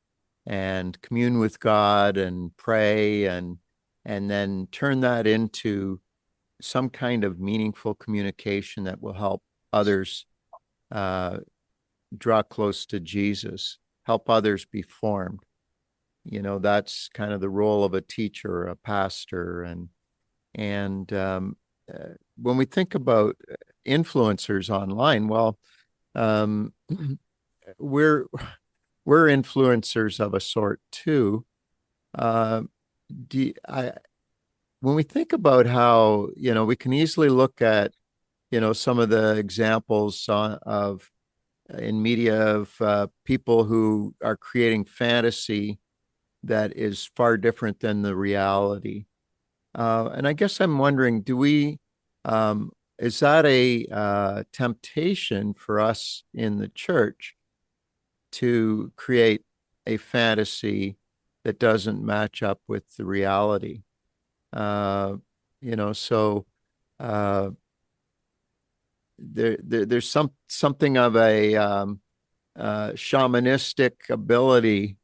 Speaker 1: and commune with God and pray and then turn that into some kind of meaningful communication that will help others uh, draw close to Jesus, help others be formed. That's kind of the role of a teacher, a pastor, and when we think about influencers online, well, um, we're we're influencers of a sort too. Uh, when we think about how we can easily look at some of the examples of in media of people who are creating fantasy that is far different than the reality. And I guess I'm wondering, um, is that a temptation for us in the church to create a fantasy that doesn't match up with the reality? Uh, so uh, there's something of a shamanistic ability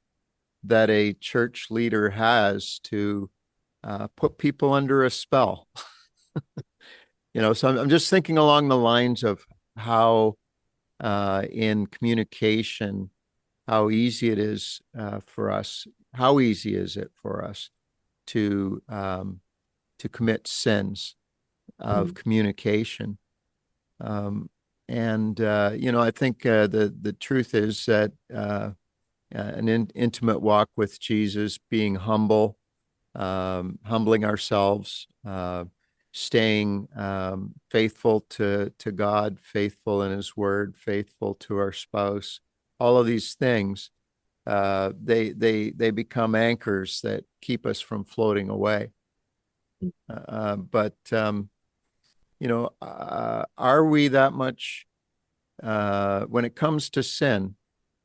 Speaker 1: that a church leader has to put people under a spell. So I'm just thinking along the lines of how in communication, how easy it is for us. How easy is it for us to commit sins of communication? And I think the truth is that an intimate walk with Jesus, being humble, humbling ourselves, staying faithful to God, faithful in His Word, faithful to our spouse. All of these things, they become anchors that keep us from floating away. But are we that much? When it comes to sin,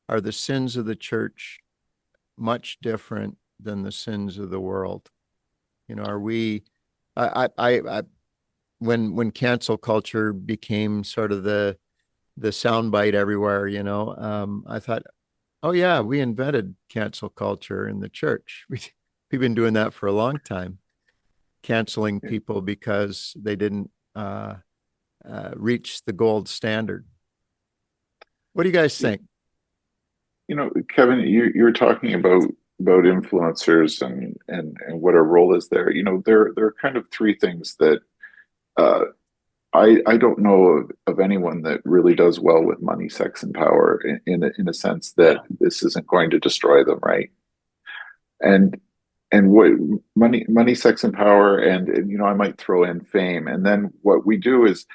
Speaker 1: are the sins of the church much different than the sins of the world? Are we? I when cancel culture became sort of the soundbite everywhere, I thought, oh yeah, we invented cancel culture in the church. We've been doing that for a long time, canceling people because they didn't reach the gold standard. What do you guys think?
Speaker 2: Kevin, you're talking about influencers and what our role is there. There are kind of three things that uh, I don't know of anyone that really does well with money, sex, and power in a sense that this isn't going to destroy them, right? And what money, sex, and power, and I might throw in fame, and then what we do is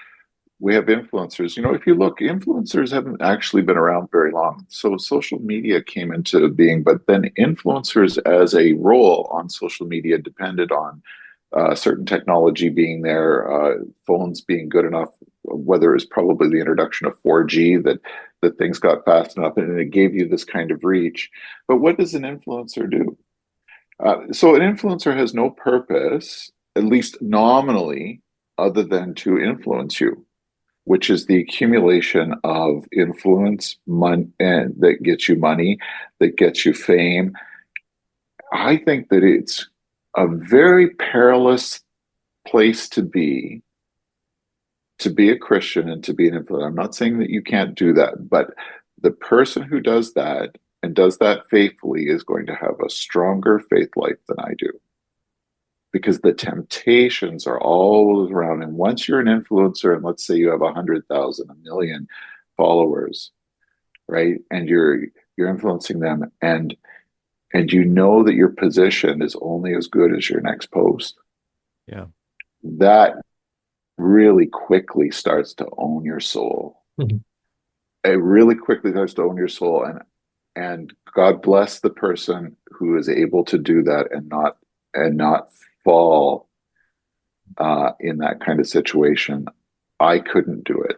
Speaker 2: we have influencers. If you look, influencers haven't actually been around very long. So social media came into being, but then influencers as a role on social media depended on certain technology being there, phones being good enough, whether it's probably the introduction of 4G that things got fast enough and it gave you this kind of reach. But what does an influencer do? So an influencer has no purpose, at least nominally, other than to influence you, which is the accumulation of influence, and that gets you money, that gets you fame. I think that it's a very perilous place to be a Christian and to be an influencer. I'm not saying that you can't do that, but the person who does that and does that faithfully is going to have a stronger faith life than I do, because the temptations are all around. And once you're an influencer, and let's say you have 100,000, a million followers, right, and you're influencing them, and you know that your position is only as good as your next post,
Speaker 1: Yeah.
Speaker 2: that really quickly starts to own your soul.
Speaker 3: Mm-hmm.
Speaker 2: It really quickly starts to own your soul, and God bless the person who is able to do that and not fall in that kind of situation. I couldn't do it.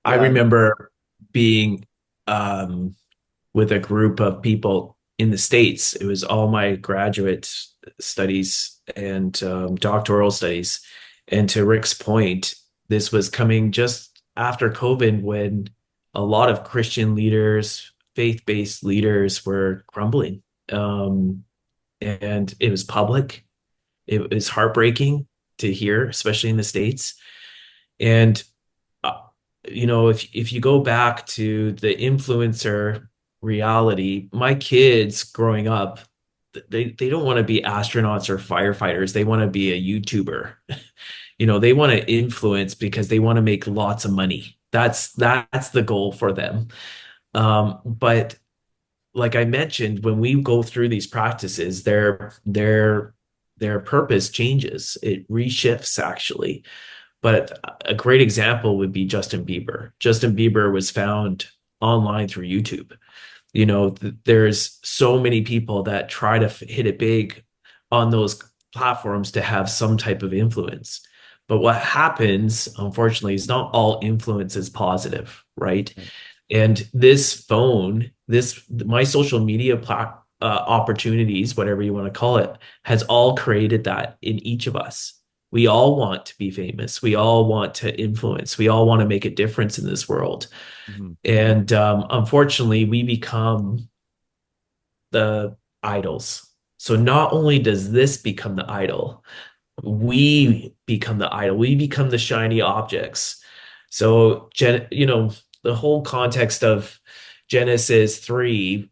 Speaker 3: I
Speaker 1: Yeah.
Speaker 3: remember being with a group of people in the States. It was all my graduate studies and doctoral studies. And to Rick's point, this was coming just after COVID when a lot of Christian leaders, faith-based leaders were crumbling. Um, and it was public. It was heartbreaking to hear, especially in the States. And uh, if you go back to the influencer reality, my kids growing up, they don't want to be astronauts or firefighters. They want to be a YouTuber. They want to influence because they want to make lots of money. That's the goal for them. But like I mentioned, when we go through these practices, their purpose changes. It reshifts actually. But a great example would be Justin Bieber. Justin Bieber was found online through YouTube. There's so many people that try to hit it big on those platforms to have some type of influence. But what happens, unfortunately, is not all influence is positive, right?
Speaker 1: Right.
Speaker 3: And this phone, my social media opportunities, whatever you want to call it, has all created that in each of us. We all want to be famous. We all want to influence. We all want to make a difference in this world.
Speaker 1: Mm-hmm.
Speaker 3: And unfortunately, we become the idols. So not only does this become the idol, we become the idol. We become the shiny objects. So, the whole context of Genesis 3,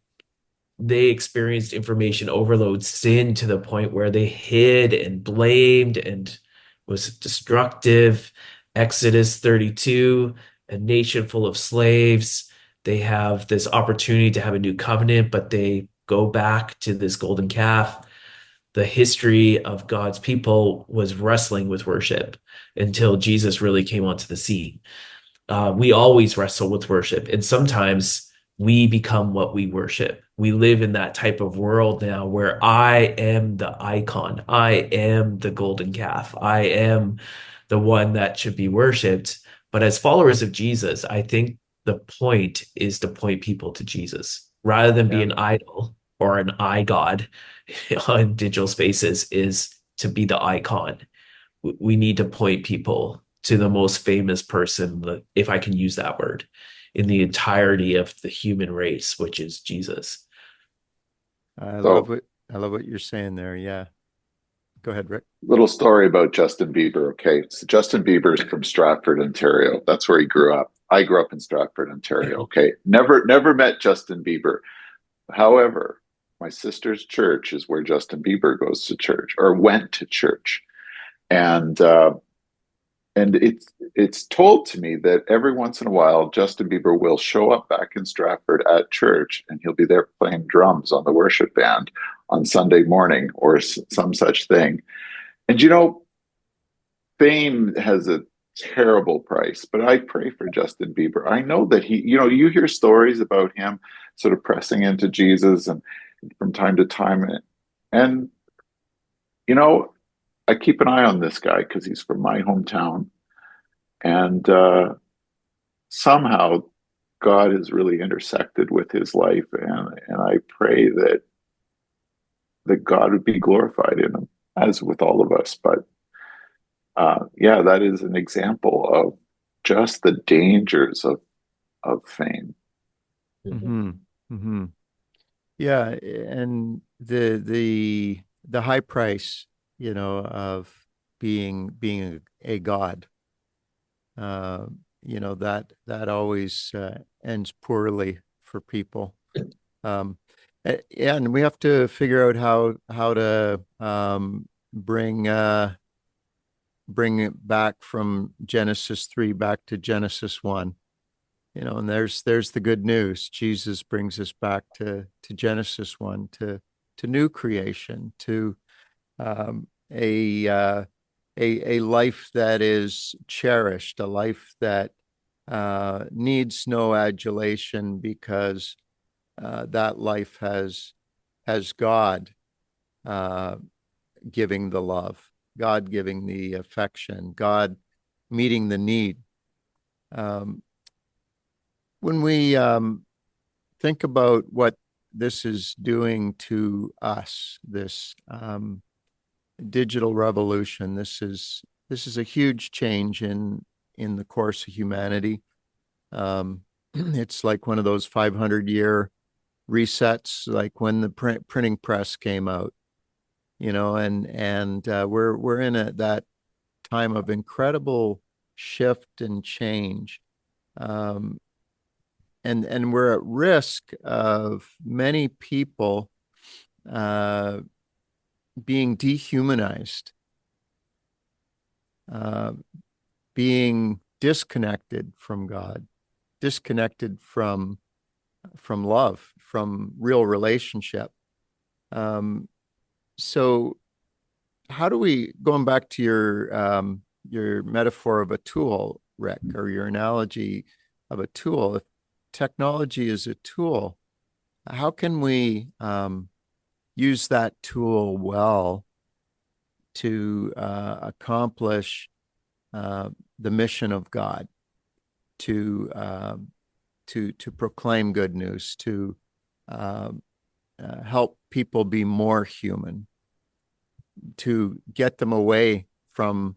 Speaker 3: they experienced information overload, sin to the point where they hid and blamed and was destructive. Exodus 32, a nation full of slaves. They have this opportunity to have a new covenant, but they go back to this golden calf. The history of God's people was wrestling with worship until Jesus really came onto the scene. We always wrestle with worship, and sometimes we become what we worship. We live in that type of world now where I am the icon. I am the golden calf. I am the one that should be worshiped. But as followers of Jesus, I think the point is to point people to Jesus rather than be
Speaker 1: Yeah.
Speaker 3: an idol or an eye god on digital spaces, is to be the icon. We need to point people to the most famous person, if I can use that word, in the entirety of the human race, which is Jesus.
Speaker 1: I love
Speaker 2: So,
Speaker 1: what I love what you're saying there. Yeah. Go ahead, Rick.
Speaker 2: little story about Justin Bieber. Okay, so Justin Bieber is from Stratford, Ontario. That's where he grew up. I grew up in Stratford, Ontario. Okay, never met Justin Bieber. However, my sister's church is where Justin Bieber goes to church or went to church, and it's told to me that every once in a while Justin Bieber will show up back in Stratford at church, and he'll be there playing drums on the worship band on Sunday morning or some such thing. And fame has a terrible price, but I pray for Justin Bieber. I know that you hear stories about him sort of pressing into Jesus and from time to time. And, you know, I keep an eye on this guy because he's from my hometown. And somehow God has really intersected with his life. And I pray that God would be glorified in him, as with all of us. But yeah, that is an example of just the dangers of fame.
Speaker 1: Mm-hmm. Mm-hmm. Yeah, and the high price, of being a god, uh, that always ends poorly for people. Um, yeah, and we have to figure out how to bring it back from Genesis 3 back to Genesis 1. And there's the good news. Jesus brings us back to Genesis 1, to new creation, to a a life that is cherished, a life that needs no adulation, because that life has God uh, giving the love, God giving the affection, God meeting the need. When we think about what this is doing to us, this digital revolution. This is a huge change in the course of humanity. It's like one of those 500-year resets, like when the printing press came out, and we're in that time of incredible shift and change. And we're at risk of many people being dehumanized, being disconnected from God, disconnected from love, from real relationship. So how do we, going back to your metaphor of a tool, Rick, or your analogy of a tool, if technology is a tool, how can we use that tool well to accomplish the mission of God, to proclaim good news, to help people be more human, to get them away from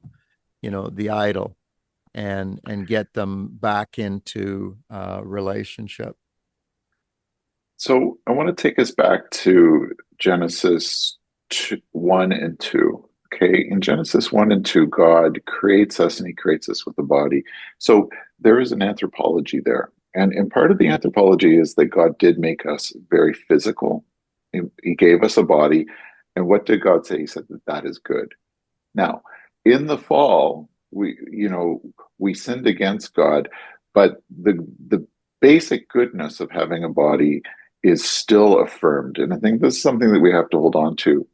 Speaker 1: the idol and get them back into relationship?
Speaker 2: So I want to take us back to Genesis 1 and 2. Okay, in Genesis 1 and 2, God creates us and he creates us with a body. So there is an anthropology there. And part of the anthropology is that God did make us very physical. He gave us a body. And what did God say? He said that is good. Now, in the fall, we sinned against God, but the basic goodness of having a body is still affirmed. And I think this is something that we have to hold on to.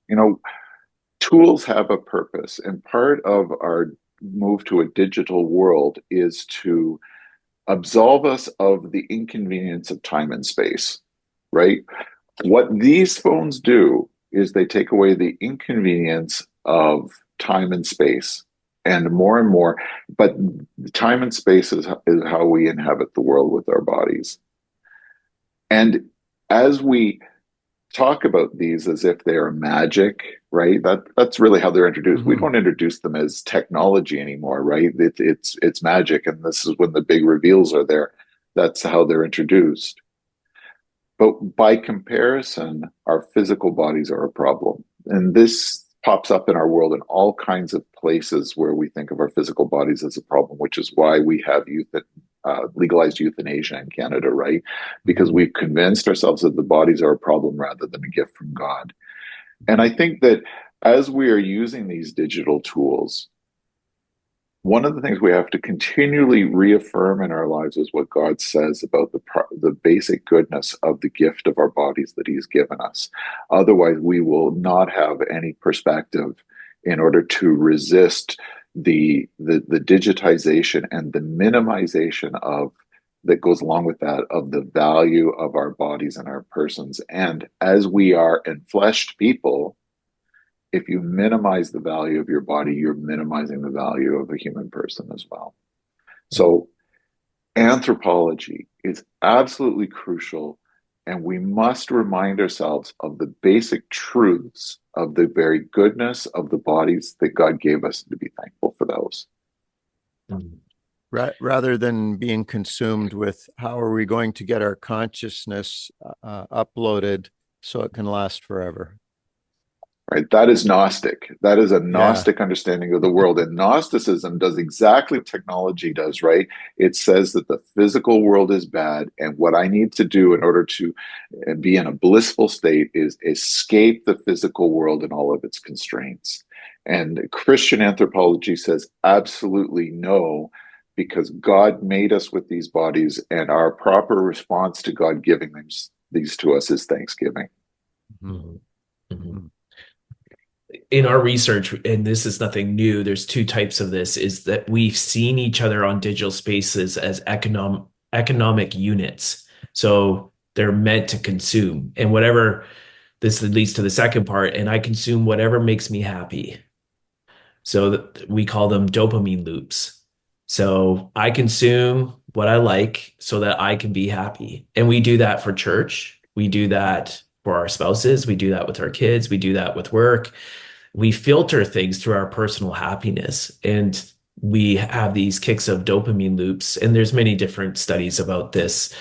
Speaker 2: Tools have a purpose, and part of our move to a digital world is to absolve us of the inconvenience of time and space, right? What these phones do is they take away the inconvenience of time and space, and more, but time and space is how we inhabit the world with our bodies. And as we talk about these as if they are magic, right? That's really how they're introduced. Mm-hmm. We don't introduce them as technology anymore, right? It's magic, and this is when the big reveals are there. That's how they're introduced. But by comparison, our physical bodies are a problem. And this pops up in our world in all kinds of places where we think of our physical bodies as a problem, which is why we have legalized euthanasia in Canada, right? Because we've convinced ourselves that the bodies are a problem rather than a gift from God. And I think that as we are using these digital tools, one of the things we have to continually reaffirm in our lives is what God says about the basic goodness of the gift of our bodies that he's given us. Otherwise, we will not have any perspective in order to resist the digitization and the minimization that goes along with that of the value of our bodies and our persons. And as we are enfleshed people, if you minimize the value of your body, you're minimizing the value of a human person as well. So anthropology is absolutely crucial, and we must remind ourselves of the basic truths of the very goodness of the bodies that God gave us, to be thankful for those.
Speaker 1: Rather than being consumed with how are we going to get our consciousness uploaded so it can last forever.
Speaker 2: Right. That is Gnostic. That is a Gnostic understanding of the world. And Gnosticism does exactly what technology does, right? It says that the physical world is bad. And what I need to do in order to be in a blissful state is escape the physical world and all of its constraints. And Christian anthropology says absolutely no, because God made us with these bodies, and our proper response to God giving these to us is thanksgiving.
Speaker 3: Mm-hmm. Mm-hmm. In our research, and this is nothing new, there's two types of this, is that we've seen each other on digital spaces as economic units. So they're meant to consume. And whatever, this leads to the second part, and I consume whatever makes me happy. So we call them dopamine loops. So I consume what I like so that I can be happy. And we do that for church. We do that for our spouses. We do that with our kids. We do that with work. We filter things through our personal happiness, and we have these kicks of dopamine loops. And there's many different studies about this,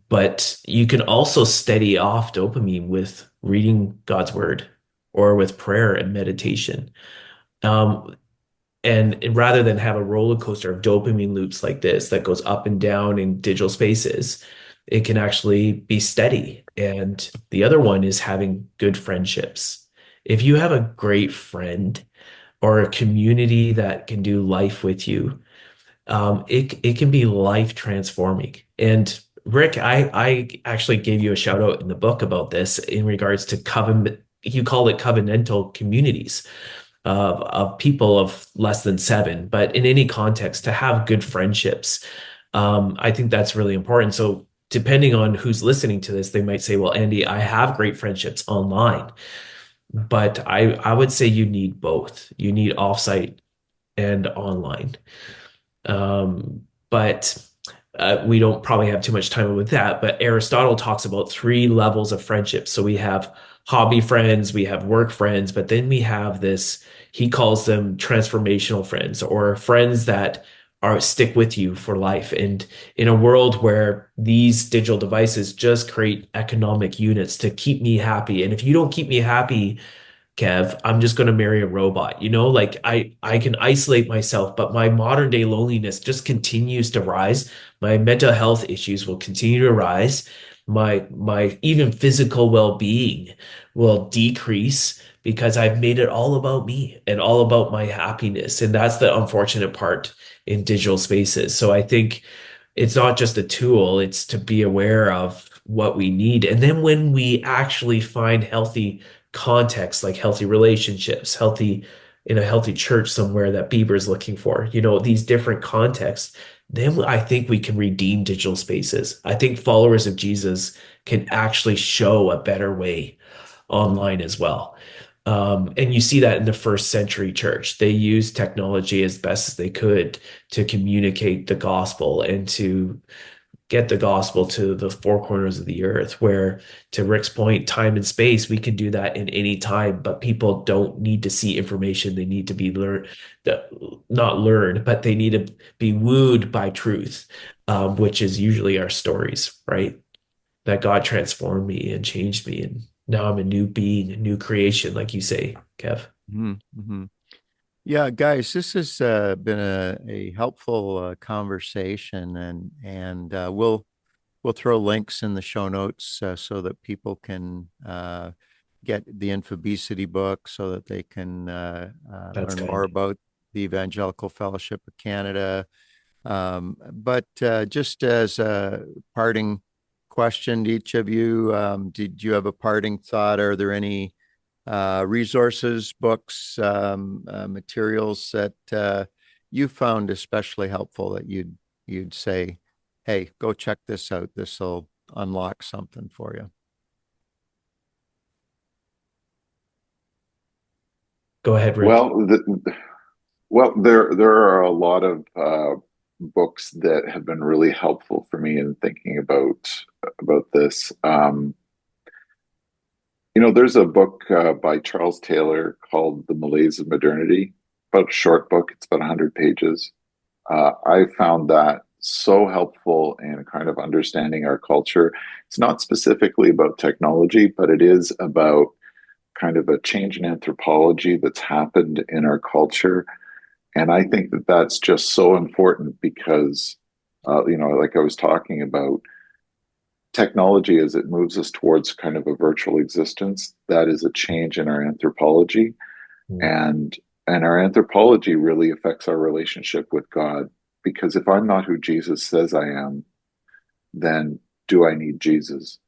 Speaker 3: but you can also steady off dopamine with reading God's word or with prayer and meditation. Um, and rather than have a roller coaster of dopamine loops like this that goes up and down in digital spaces, it can actually be steady. And the other one is having good friendships. If you have a great friend or a community that can do life with you, it can be life transforming. And Rick, I actually gave you a shout out in the book about this in regards to covenant. You call it covenantal communities of people of less than seven, but in any context, to have good friendships, I think that's really important. So depending on who's listening to this, they might say, "Well, Andy, I have great friendships online," but I would say you need both. You need offsite and online. But we don't probably have too much time with that. But Aristotle talks about three levels of friendship. So we have hobby friends, we have work friends, but then we have this, he calls them transformational friends or friends that are stick with you for life. And in a world where these digital devices just create economic units to keep me happy. And if you don't keep me happy, Kev, I'm just going to marry a robot. Like I can isolate myself, but my modern day loneliness just continues to rise. My mental health issues will continue to rise. My even physical well-being will decrease because I've made it all about me and all about my happiness. And that's the unfortunate part in digital spaces. So I think it's not just a tool, it's to be aware of what we need. And then when we actually find healthy context, like healthy relationships, healthy in a healthy church somewhere that Bieber's looking for, these different contexts, then I think we can redeem digital spaces. I think followers of Jesus can actually show a better way online as well. And you see that in the first century church. They used technology as best as they could to communicate the gospel and to get the gospel to the four corners of the earth, where, to Rick's point, time and space, we can do that in any time, but people don't need to see information. They need to be not learned, but they need to be wooed by truth, which is usually our stories, right? That God transformed me and changed me. And now I'm a new being, a new creation, like you say, Kev.
Speaker 1: Mm-hmm. Yeah, guys, this has been a helpful conversation, and we'll throw links in the show notes so that people can get the Infobesity book, so that they can
Speaker 3: That's
Speaker 1: learn more
Speaker 3: kind.
Speaker 1: about the Evangelical Fellowship of Canada. But just as a parting question to each of you, did you have a parting thought? Are there any resources, books, materials that you found especially helpful that you'd say, "Hey, go check this out. This will unlock something for you."
Speaker 3: Go ahead, Rick.
Speaker 2: Well, there are a lot of books that have been really helpful for me in thinking about this. There's a book by Charles Taylor called The Malaise of Modernity, about a short book. It's about 100 pages. I found that so helpful in kind of understanding our culture. It's not specifically about technology, but it is about kind of a change in anthropology that's happened in our culture. And I think that that's just so important because, like I was talking about, technology as it moves us towards kind of a virtual existence, that is a change in our anthropology.
Speaker 3: Mm.
Speaker 2: And our anthropology really affects our relationship with God. Because if I'm not who Jesus says I am, then do I need Jesus?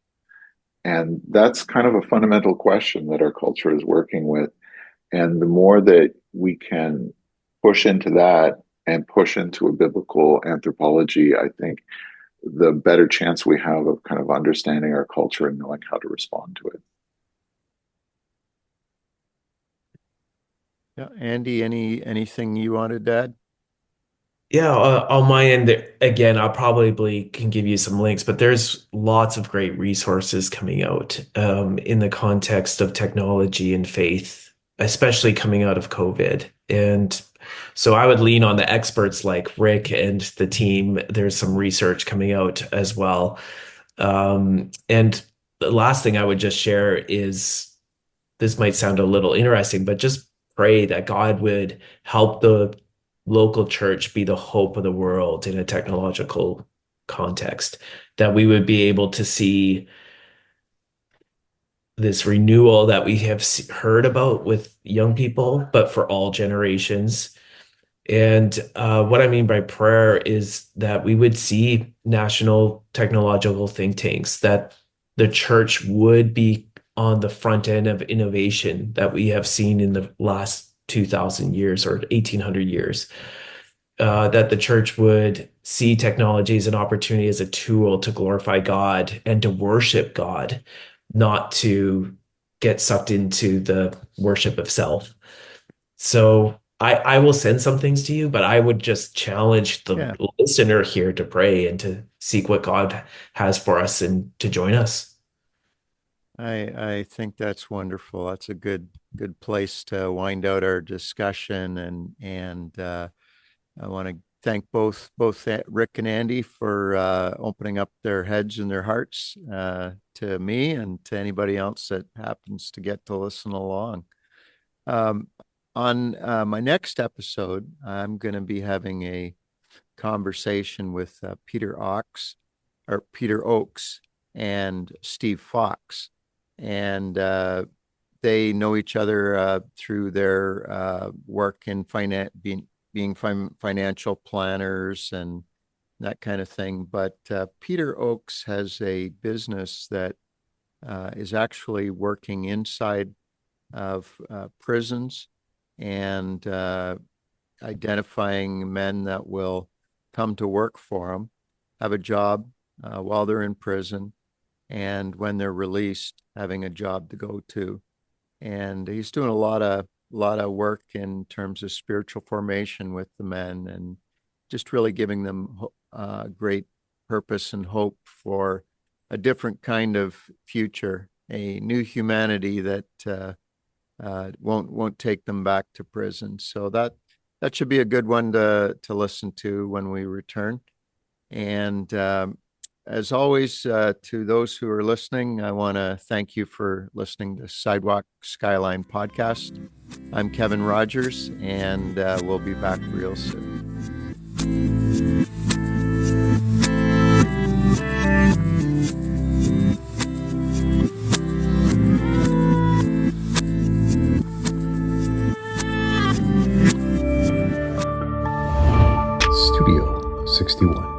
Speaker 2: And that's kind of a fundamental question that our culture is working with. And the more that we can push into that and push into a biblical anthropology, I think the better chance we have of kind of understanding our culture and knowing how to respond to it.
Speaker 1: Yeah, Andy, anything you wanted to add?
Speaker 3: Yeah, on my end, again, I'll probably can give you some links, but there's lots of great resources coming out in the context of technology and faith, especially coming out of COVID. And so I would lean on the experts like Rick and the team. There's some research coming out as well. And the last thing I would just share is this might sound a little interesting, but just pray that God would help the local church be the hope of the world in a technological context, that we would be able to see this renewal that we have heard about with young people, but for all generations. And what I mean by prayer is that we would see national technological think tanks, that the church would be on the front end of innovation that we have seen in the last 2000 years or 1800 years, that the church would see technology as an opportunity, as a tool to glorify God and to worship God, not to get sucked into the worship of self. So I will send some things to you, but I would just challenge the
Speaker 1: Yeah,
Speaker 3: listener here to pray and to seek what God has for us and to join us.
Speaker 1: I think that's wonderful. That's a good place to wind out our discussion, and I want to thank both Rick and Andy for opening up their heads and their hearts to me and to anybody else that happens to get to listen along. Um, on my next episode, I'm going to be having a conversation with Peter Oakes and Steve Fox, and they know each other through their work in being financial planners and that kind of thing. But Peter Oakes has a business that is actually working inside of prisons and identifying men that will come to work for him, have a job while they're in prison, and when they're released, having a job to go to. And he's doing a lot of work in terms of spiritual formation with the men and just really giving them great purpose and hope for a different kind of future, a new humanity that won't take them back to prison. So that should be a good one to listen to when we return. And as always, to those who are listening, I want to thank you for listening to Sidewalk Skyline podcast. I'm Kevin Rogers, and we'll be back real soon.
Speaker 4: Studio 61.